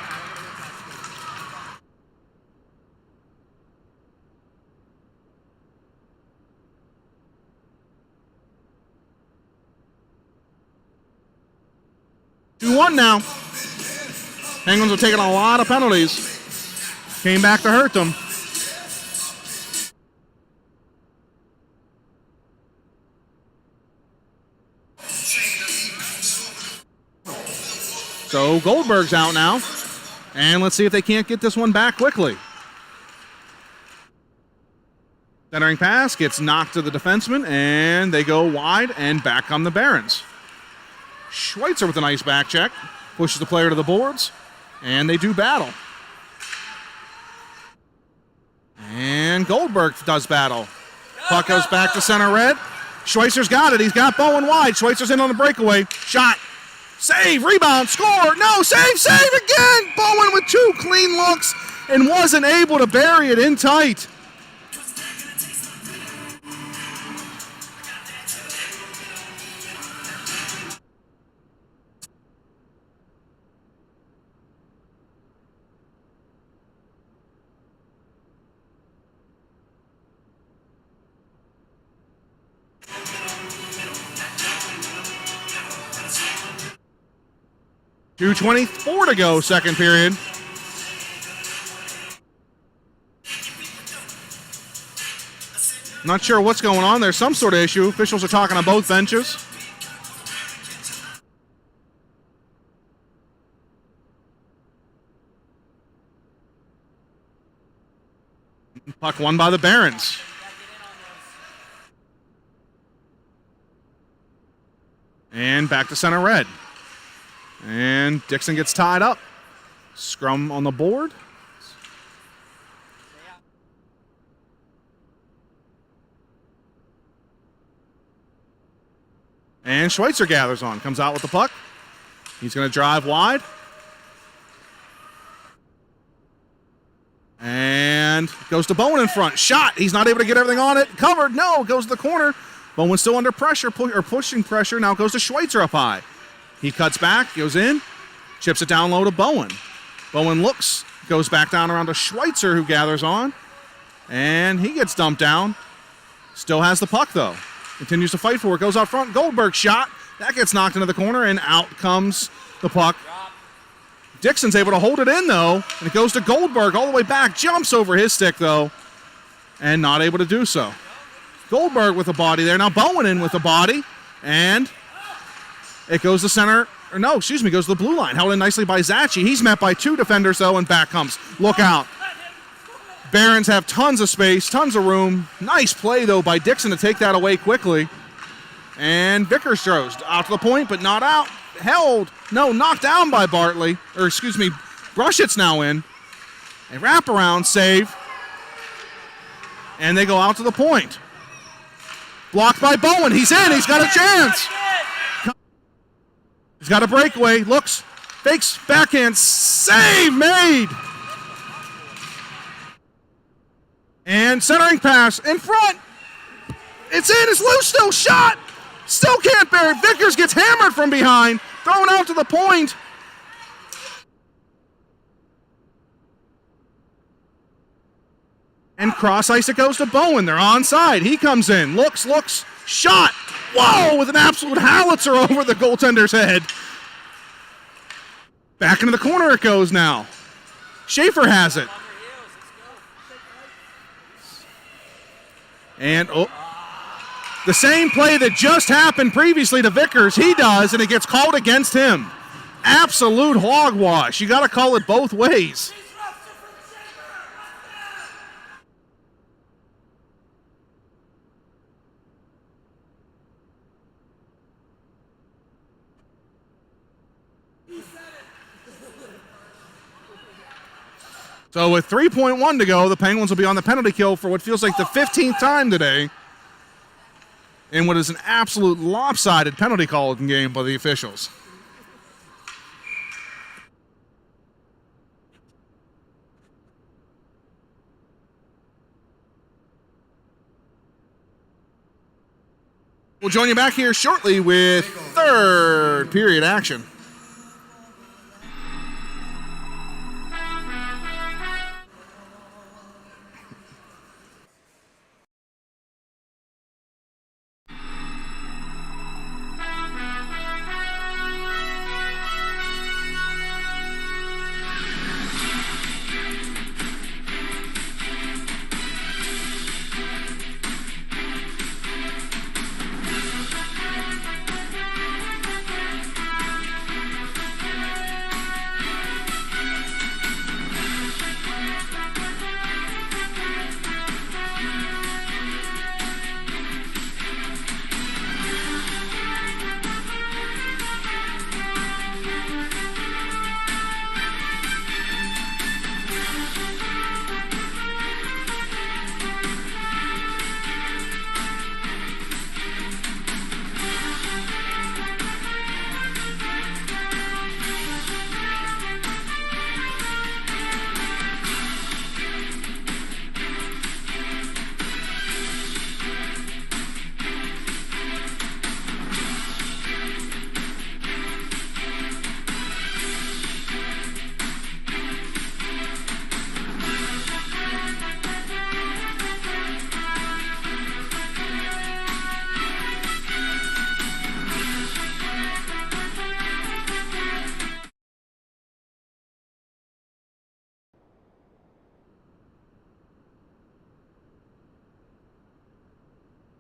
Two 2-1 now. Penguins are taking a lot of penalties. Came back to hurt them. So Goldberg's out now. And let's see if they can't get this one back quickly. Centering pass gets knocked to the defenseman, and they go wide and back on the Barons. Schweitzer with a nice back check. Pushes the player to the boards, and they do battle. And Goldberg does battle. Puck goes back to center red. Schweitzer's got it. He's got Bowen wide. Schweitzer's in on the breakaway. Shot. Save, rebound, score. No, save again. Bowen with 2 clean looks and wasn't able to bury it in tight. .224 to go, second period. Not sure what's going on. There's some sort of issue. Officials are talking on both benches. Puck won by the Barons. And back to center red. And Dixon gets tied up. Scrum on the board. And Schweitzer gathers on. Comes out with the puck. He's going to drive wide. And goes to Bowen in front. Shot. He's not able to get everything on it. Covered. No. Goes to the corner. Bowen's still under pressure, pushing pressure. Now goes to Schweitzer up high. He cuts back, goes in, chips it down low to Bowen. Bowen looks, goes back down around to Schweitzer, who gathers on. And he gets dumped down. Still has the puck, though. Continues to fight for it. Goes out front. Goldberg shot. That gets knocked into the corner, and out comes the puck. Dixon's able to hold it in, though. And it goes to Goldberg all the way back. Jumps over his stick, though. And not able to do so. Goldberg with the body there. Now Bowen in with the body. And it goes to center. Or no, excuse me, goes to the blue line. Held in nicely by Zachi. He's met by 2 defenders, though, and back comes. Look out. Barons have tons of space, tons of room. Nice play, though, by Dixon to take that away quickly. And Vickers throws out to the point, but not out. Held. No, knocked down by Bartley. Or, excuse me, Brushett's now in. A wraparound save. And they go out to the point. Blocked by Bowen. He's in. He's got a chance. He's got a breakaway. Looks. Fakes. Backhand. Save made. And centering pass in front. It's in. It's loose still. Shot. Still can't bury it. Vickers gets hammered from behind. Thrown out to the point. And cross ice it goes to Bowen. They're onside. He comes in. Looks. Shot. Whoa, with an absolute howitzer over the goaltender's head. Back into the corner it goes now. Schaefer has it. And the same play that just happened previously to Vickers, he does, and it gets called against him. Absolute hogwash. You got to call it both ways. So with 3.1 to go, the Penguins will be on the penalty kill for what feels like the 15th time today in what is an absolute lopsided penalty calling game by the officials. We'll join you back here shortly with third period action.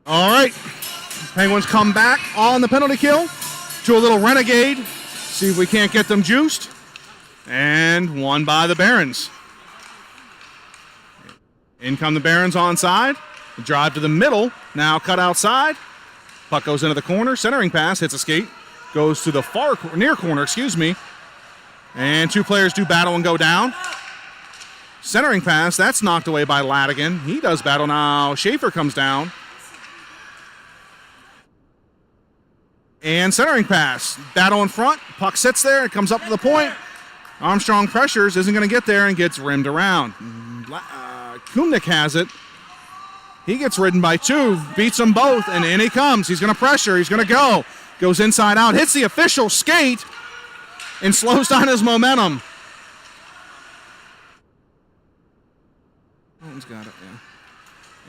All right. Penguins come back on the penalty kill to a little renegade. See if we can't get them juiced. And won by the Barons. In come the Barons onside. Drive to the middle. Now cut outside. Puck goes into the corner. Centering pass hits a skate. Goes to the near corner, And two players do battle and go down. Centering pass, that's knocked away by Ladigan. He does battle now. Schaefer comes down. And centering pass. Battle in front. Puck sits there. It comes up to the point. Armstrong pressures. Isn't going to get there and gets rimmed around. Kumnik has it. He gets ridden by two. Beats them both. And in he comes. He's going to pressure. He's going to go. Goes inside out. Hits the official skate. And slows down his momentum. That one's got it, yeah.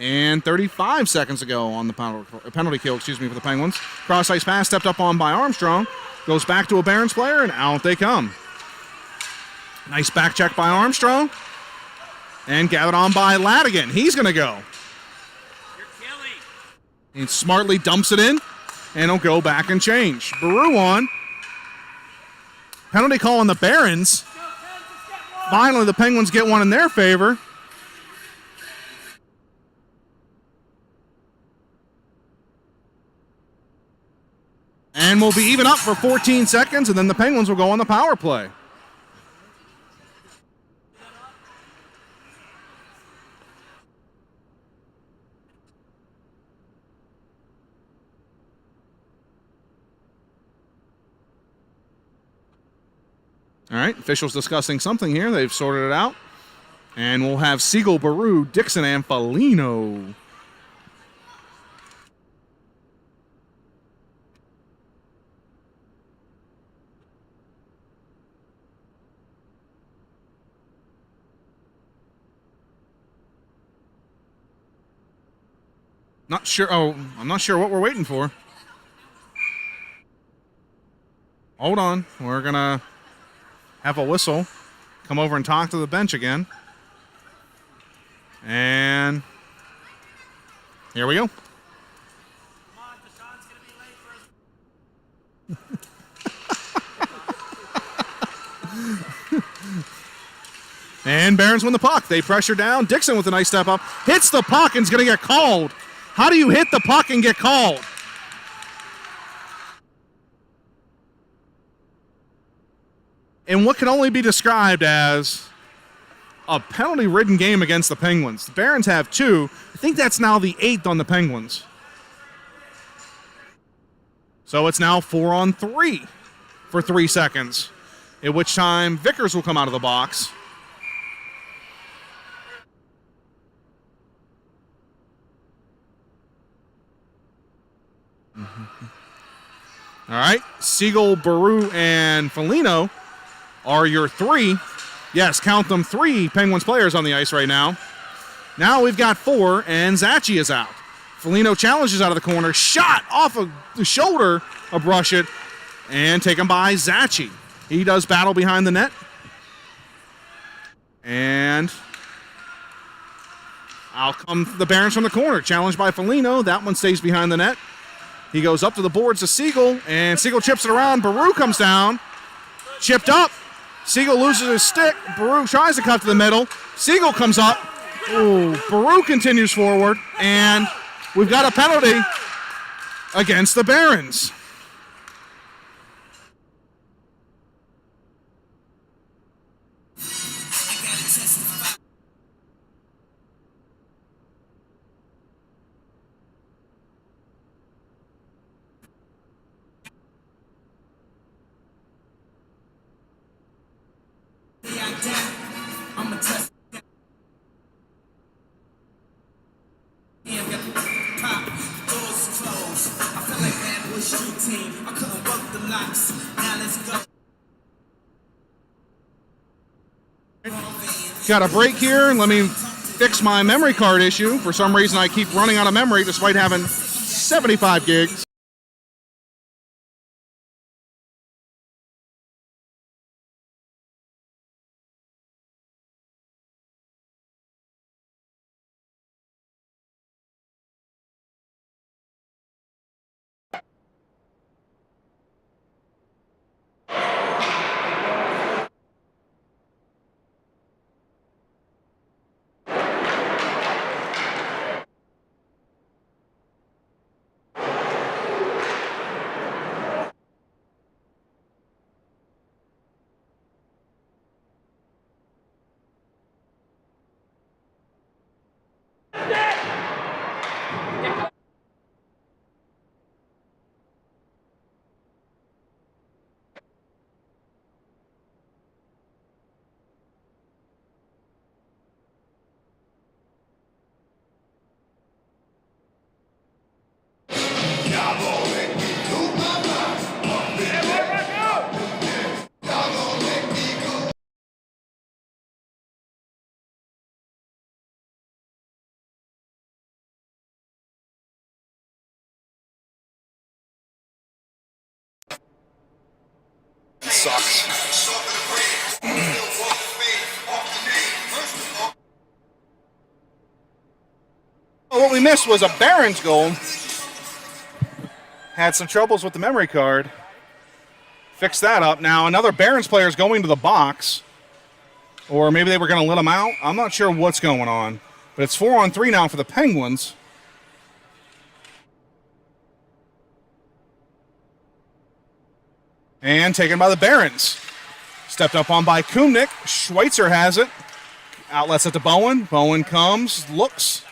And 35 seconds ago on the penalty kill, for the Penguins. Cross-ice pass stepped up on by Armstrong. Goes back to a Barons player, and out they come. Nice back check by Armstrong. And gathered on by Ladigan. He's going to go. You're killing. He smartly dumps it in, and he'll go back and change. Baru on. Penalty call on the Barons. Finally, the Penguins get one in their favor. And we'll be even up for 14 seconds, and then the Penguins will go on the power play. All right, officials discussing something here. They've sorted it out. And we'll have Siegel, Baru, Dixon, and Foligno. Not sure. Oh, I'm not sure what we're waiting for. Hold on. We're going to have a whistle. Come over and talk to the bench again. And here we go. Come on, Deshaun's going to be late for And Barons win the puck. They pressure down. Dixon with a nice step up. Hits the puck and is going to get called. How do you hit the puck and get called? In what can only be described as a penalty-ridden game against the Penguins. The Barons have two. I think that's now the 8th on the Penguins. So it's now 4-on-3 for 3 seconds, at which time Vickers will come out of the box. All right, Siegel, Baru, and Foligno are your 3. Yes, count them, 3 Penguins players on the ice right now. Now we've got 4, and Zachi is out. Foligno challenges out of the corner, shot off of the shoulder of Brushett, and taken by Zachi. He does battle behind the net. And out come the Barons from the corner, challenged by Foligno. That one stays behind the net. He goes up to the boards to Siegel, and Siegel chips it around. Baru comes down, chipped up. Siegel loses his stick. Baru tries to cut to the middle. Siegel comes up. Ooh, Baru continues forward, and we've got a penalty against the Barons. Got a break here. Let me fix my memory card issue. For some reason, I keep running out of memory despite having 75 gigs. sucks. Well, what we missed was a Barons goal. Had some troubles with the memory card. Fixed that up. Now another Barons player is going to the box. Or maybe they were going to let him out. I'm not sure what's going on. But it's 4-on-3 now for the Penguins. And taken by the Barons. Stepped up on by Kumnick. Schweitzer has it. Outlets it to Bowen. Bowen comes, looks.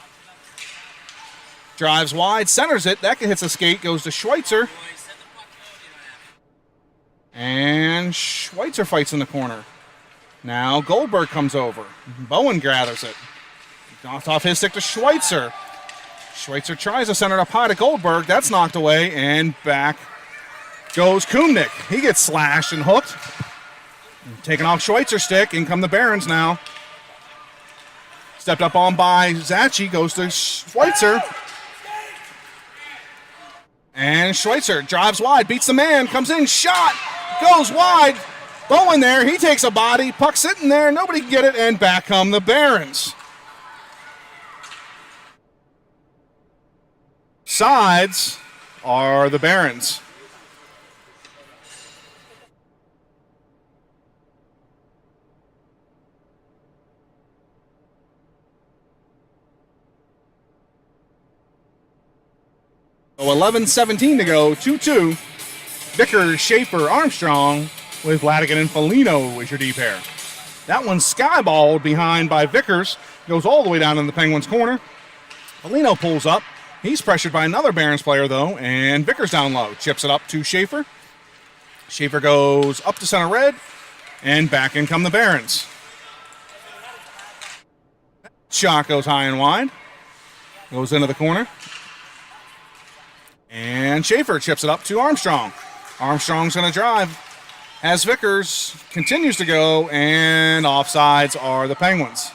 Drives wide, centers it. That hits a skate, goes to Schweitzer. And Schweitzer fights in the corner. Now Goldberg comes over. Bowen gathers it. Off his stick to Schweitzer. Schweitzer tries to center it up high to Goldberg. That's knocked away, and back goes Kumnick. He gets slashed and hooked. Taking off Schweitzer's stick. In come the Barons now. Stepped up on by Zachi. Goes to Schweitzer. And Schweitzer drives wide. Beats the man. Comes in. Shot. Goes wide. Bowen there. He takes a body. Puck sitting there. Nobody can get it. And back come the Barons. Sides are the Barons. So 11:17 to go, 2-2. Vickers, Schaefer, Armstrong with Ladigan and Foligno as your D pair. That one's skyballed behind by Vickers. Goes all the way down in the Penguins' corner. Foligno pulls up. He's pressured by another Barons player, though, and Vickers down low. Chips it up to Schaefer. Schaefer goes up to center red, and back in come the Barons. Shot goes high and wide. Goes into the corner. And Schaefer chips it up to Armstrong. Armstrong's going to drive as Vickers continues to go, and offsides are the Penguins.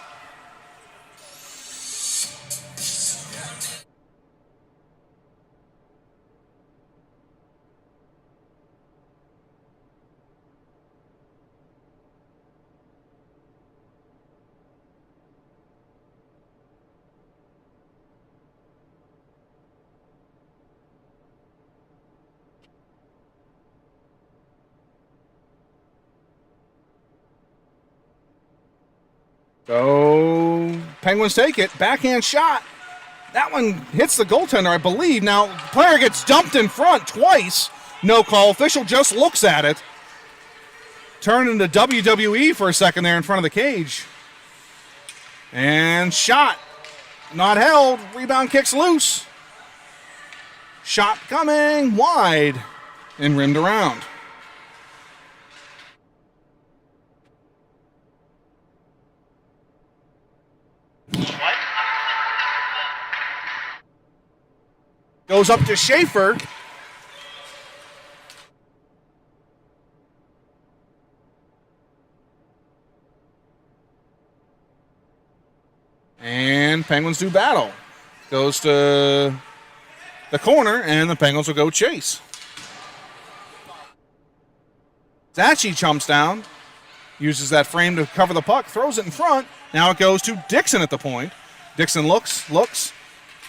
So, Penguins take it. Backhand shot. That one hits the goaltender, I believe. Now, player gets dumped in front twice. No call. Official just looks at it. Turned into WWE for a second there in front of the cage. And shot. Not held. Rebound kicks loose. Shot coming wide and rimmed around. Goes up to Schaefer. And Penguins do battle. Goes to the corner, and the Penguins will go chase. Zachi chumps down. Uses that frame to cover the puck. Throws it in front. Now it goes to Dixon at the point. Dixon looks.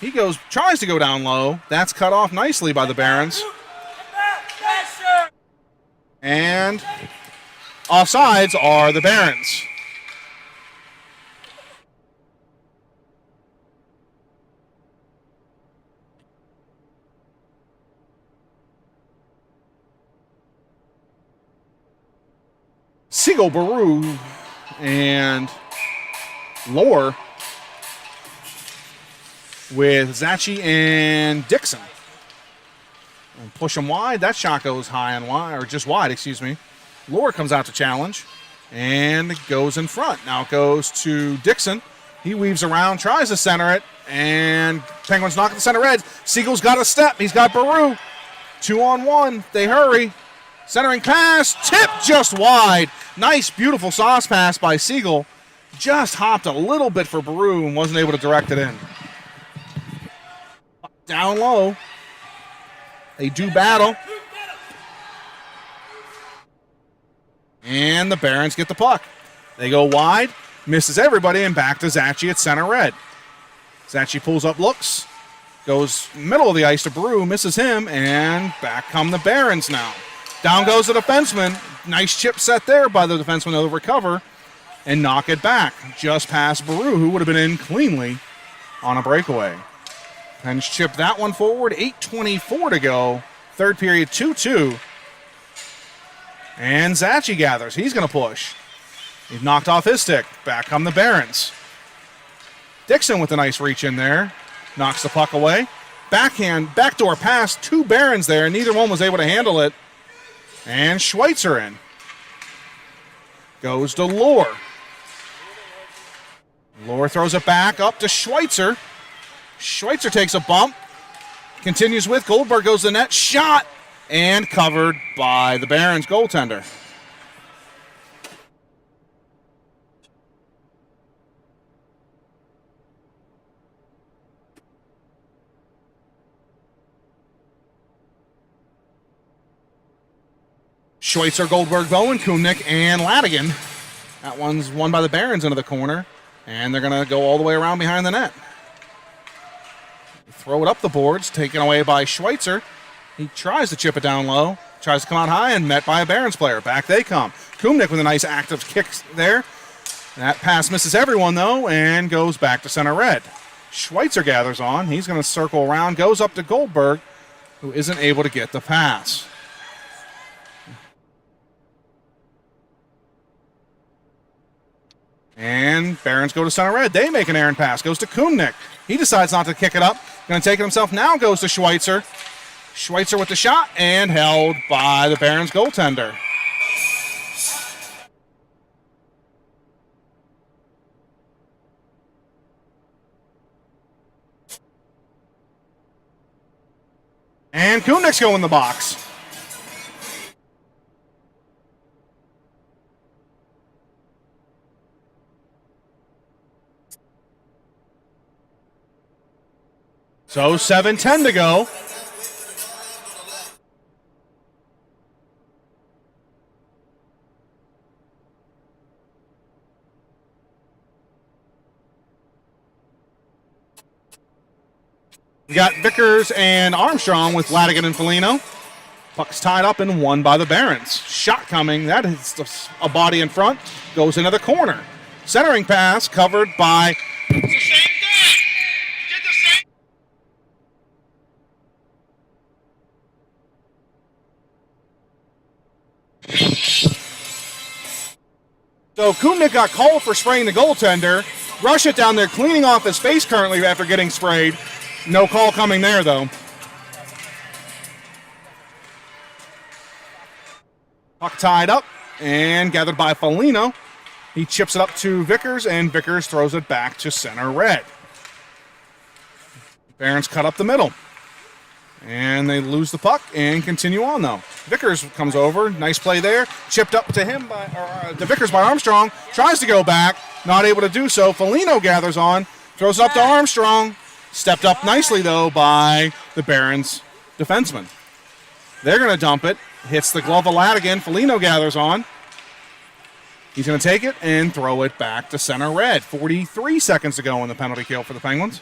He tries to go down low. That's cut off nicely by the Barons. And offsides are the Barons. Siegel, Baru, and Lohr with Zachi and Dixon. And push him wide. That shot goes high and wide, or just wide, excuse me. Lohr comes out to challenge and goes in front. Now it goes to Dixon. He weaves around, tries to center it, and Penguins knock at the center edge. Siegel's got a step. He's got Baru. 2-on-1. They hurry. Centering pass. Tip just wide. Nice, beautiful sauce pass by Siegel. Just hopped a little bit for Baru and wasn't able to direct it in. Down low. They do battle. And the Barons get the puck. They go wide, misses everybody, and back to Zachi at center red. Zachi pulls up, looks, goes middle of the ice to Baru, misses him, and back come the Barons now. Down goes the defenseman. Nice chip set there by the defenseman. They'll recover and knock it back just past Baru, who would have been in cleanly on a breakaway. Pens chip that one forward. 8:24 to go. Third period, 2-2. And Zachi gathers. He's going to push. He's knocked off his stick. Back come the Barons. Dixon with a nice reach in there. Knocks the puck away. Backhand, backdoor pass. Two Barons there, and neither one was able to handle it. And Schweitzer in. Goes to Lohr. Lohr throws it back up to Schweitzer. Schweitzer takes a bump. Continues with Goldberg, goes to the net. Shot. And covered by the Barons goaltender. Schweitzer, Goldberg, Bowen, Kumnick, and Ladigan. That one's won by the Barons into the corner. And they're going to go all the way around behind the net. Throw it up the boards, taken away by Schweitzer. He tries to chip it down low, tries to come out high, and met by a Barons player. Back they come. Kumnick with a nice active kick there. That pass misses everyone, though, and goes back to center red. Schweitzer gathers on. He's going to circle around, goes up to Goldberg, who isn't able to get the pass. And Barons go to center red. They make an errant pass. Goes to Kumnick. He decides not to kick it up. Going to take it himself. Now goes to Schweitzer. Schweitzer with the shot and held by the Barons goaltender. And Kumnick's going in the box. So 7:10 to go. We got Vickers and Armstrong with Ladigan and Foligno. Puck's tied up and won by the Barons. Shot coming. That is a body in front. Goes into the corner. Centering pass covered by... It's the same thing. You did the same. So Kumnick got called for spraying the goaltender. Russia down there cleaning off his face currently after getting sprayed. No call coming there, though. Puck tied up and gathered by Foligno. He chips it up to Vickers, and Vickers throws it back to center red. Barons cut up the middle. And they lose the puck and continue on, though. Vickers comes over. Nice play there. Chipped up to him to Vickers by Armstrong. Tries to go back. Not able to do so. Foligno gathers on. Throws it up to Armstrong. Stepped up nicely, though, by the Barons defenseman. They're going to dump it. Hits the glove of Ladigan. Foligno gathers on. He's going to take it and throw it back to center red. 43 seconds to go in the penalty kill for the Penguins.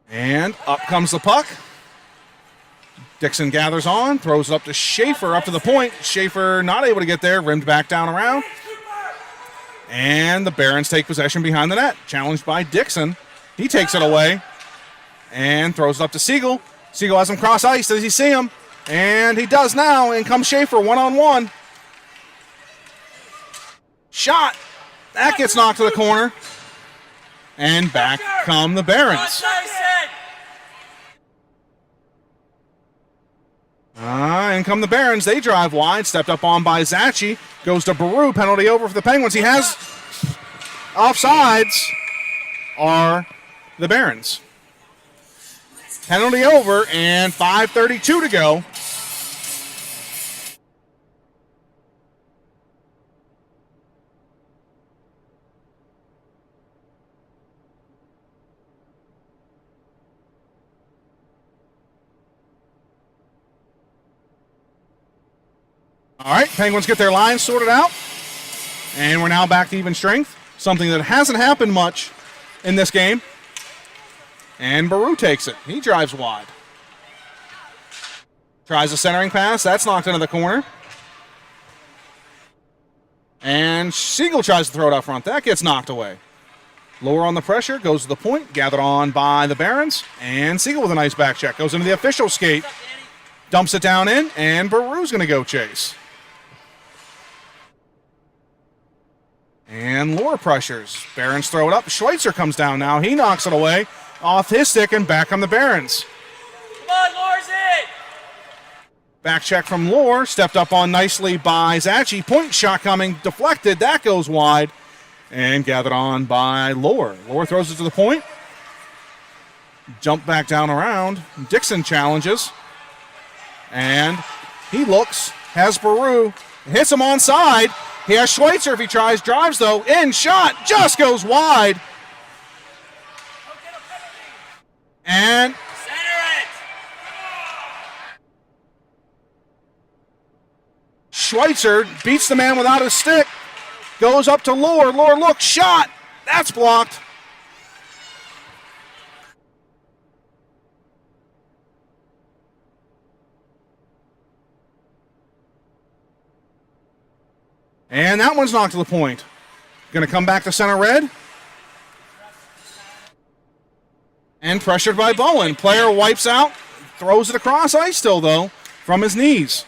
And up comes the puck. Dixon gathers on, throws it up to Schaefer, up to the point. Schaefer not able to get there, rimmed back down around. And the Barons take possession behind the net. Challenged by Dixon. He takes it away and throws it up to Siegel. Siegel has him cross ice. Does he see him? And he does now. And comes Schaefer one-on-one. Shot. That gets knocked to the corner. And back come the Barons. In come the Barons. They drive wide. Stepped up on by Zachi. Goes to Baru. Penalty over for the Penguins. He has offsides. Are the Barons. Penalty over and 5:32 to go. All right, Penguins get their lines sorted out. And we're now back to even strength, something that hasn't happened much in this game. And Baru takes it. He drives wide. Tries a centering pass. That's knocked into the corner. And Siegel tries to throw it out front. That gets knocked away. Lower on the pressure, goes to the point, gathered on by the Barons. And Siegel with a nice back check. Goes into the official skate. Dumps it down in, and Baru's going to go chase. And Lohr pressures. Barons throw it up. Schweitzer comes down now. He knocks it away off his stick, and back on the Barons. Come on, Lohr's it! Back check from Lohr. Stepped up on nicely by Zachi. Point shot coming. Deflected. That goes wide. And gathered on by Lohr. Lohr throws it to the point. Jump back down around. Dixon challenges. And he looks. Has Baru. Hits him onside. He has Schweitzer if he tries. Drives, though. In. Shot. Just goes wide. And Center it! Schweitzer beats the man without his stick. Goes up to Lohr. Lohr looks. Shot. That's blocked. And that one's knocked to the point. Going to come back to center red. And pressured by Bowen. Player wipes out. Throws it across ice still, though, from his knees.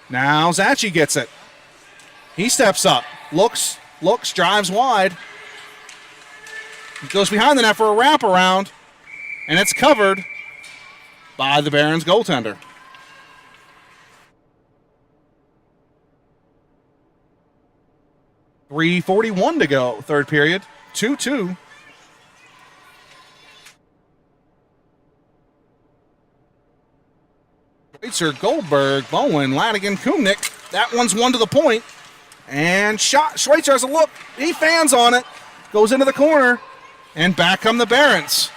Now Zachi gets it. He steps up. Looks, drives wide. Goes behind the net for a wraparound. And it's covered by the Barons goaltender. .341 to go, third period. 2-2. Schweitzer, Goldberg, Bowen, Ladigan, Kumnick. That one's one to the point. And shot. Schweitzer has a look. He fans on it. Goes into the corner. And back come the Barons.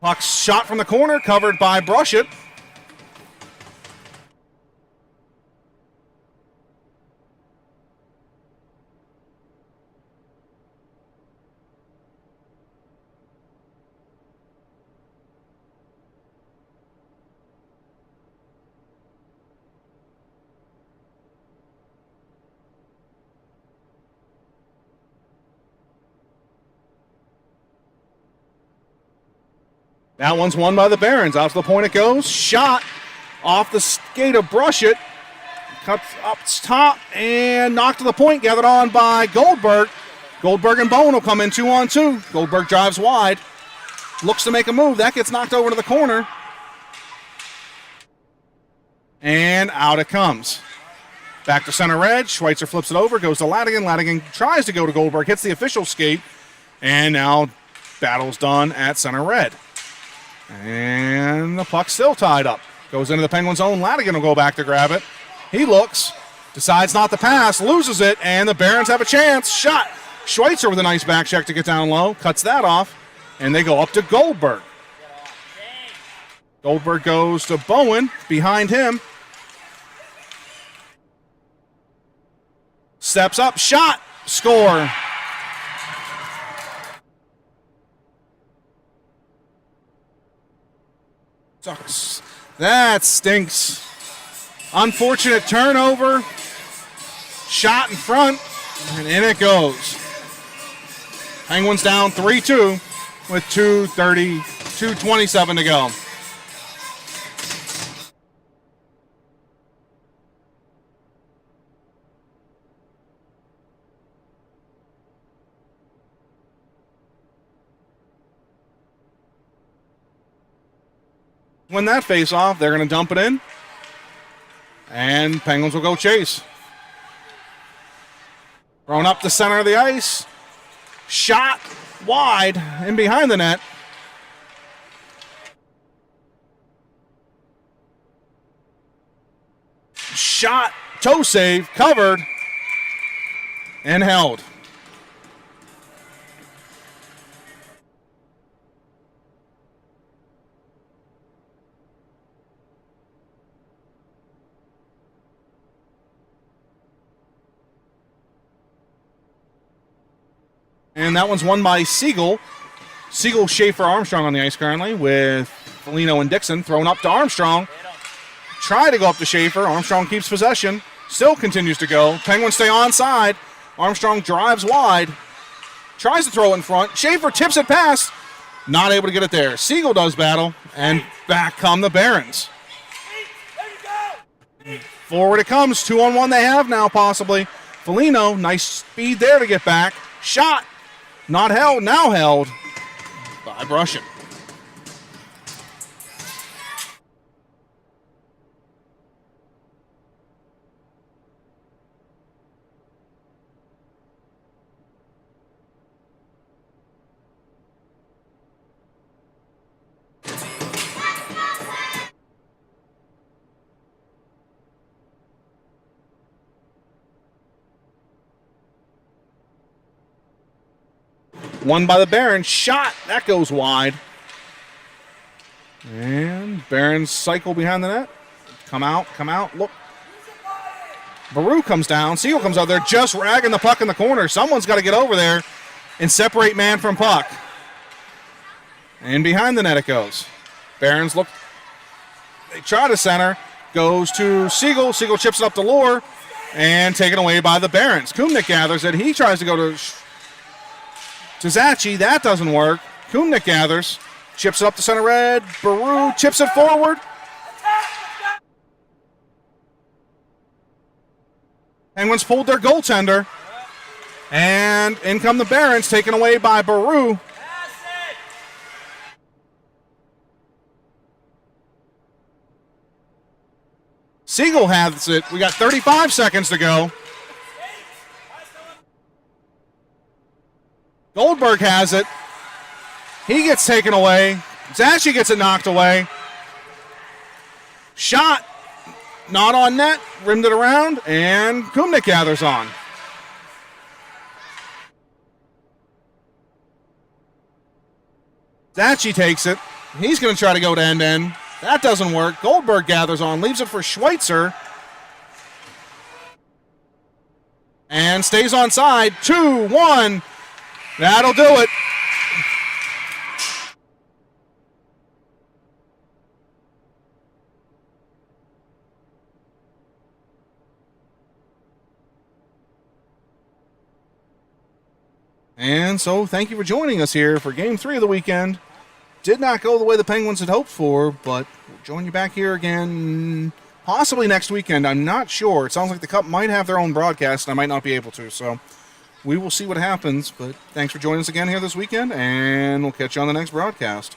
Puck shot from the corner, covered by Brushett. That one's won by the Barons. Out to the point it goes. Shot off the skate of Brushett. Cuts up top and knocked to the point. Gathered on by Goldberg. Goldberg and Bowen will come in 2-on-2. Goldberg drives wide. Looks to make a move. That gets knocked over to the corner. And out it comes. Back to center red. Schweitzer flips it over. Goes to Ladigan. Ladigan tries to go to Goldberg. Hits the official skate. And now battle's done at center red. And the puck's still tied up. Goes into the Penguins' own. Ladigan will go back to grab it. He looks, decides not to pass, loses it, and the Barons have a chance. Shot. Schweitzer with a nice back check to get down low. Cuts that off, and they go up to Goldberg. Goldberg goes to Bowen. Behind him. Steps up. Shot. Score. Sucks. That stinks. Unfortunate turnover. Shot in front, and in it goes. Penguins down 3-2 with 2:27 to go. Win that face-off, they're going to dump it in, and Penguins will go chase. Thrown up the center of the ice. Shot wide and behind the net. Shot, toe save, covered, and held. And that one's won by Siegel. Siegel, Schaefer, Armstrong on the ice currently with Foligno and Dixon thrown up to Armstrong. Try to go up to Schaefer. Armstrong keeps possession. Still continues to go. Penguins stay onside. Armstrong drives wide. Tries to throw it in front. Schaefer tips it past. Not able to get it there. Siegel does battle. And back come the Barons. Forward it comes. 2-on-1 they have now possibly. Foligno, nice speed there to get back. Shot. Not held. Now held by Brushin. Won by the Barons. Shot. That goes wide. And Barons cycle behind the net. Come out. Look. Baru comes down. Siegel comes out there just ragging the puck in the corner. Someone's got to get over there and separate man from puck. And behind the net it goes. Barons look. They try to center. Goes to Siegel. Siegel chips it up to Lohr. And taken away by the Barons. Kumnik gathers it. He tries to go to Zachi. That doesn't work. Kumnik gathers. Chips it up to center red. Baru chips it forward. Penguins pulled their goaltender. And in come the Barons, taken away by Baru. Siegel has it. We got 35 seconds to go. Goldberg has it. He gets taken away. Zachi gets it knocked away. Shot. Not on net. Rimmed it around. And Kumnik gathers on. Zachi takes it. He's going to try to go to end-end. That doesn't work. Goldberg gathers on. Leaves it for Schweitzer. And stays onside. 2-1. That'll do it. And so thank you for joining us here for Game 3 of the weekend. Did not go the way the Penguins had hoped for, but we'll join you back here again possibly next weekend. I'm not sure. It sounds like the Cup might have their own broadcast, and I might not be able to, so we will see what happens. But thanks for joining us again here this weekend, and we'll catch you on the next broadcast.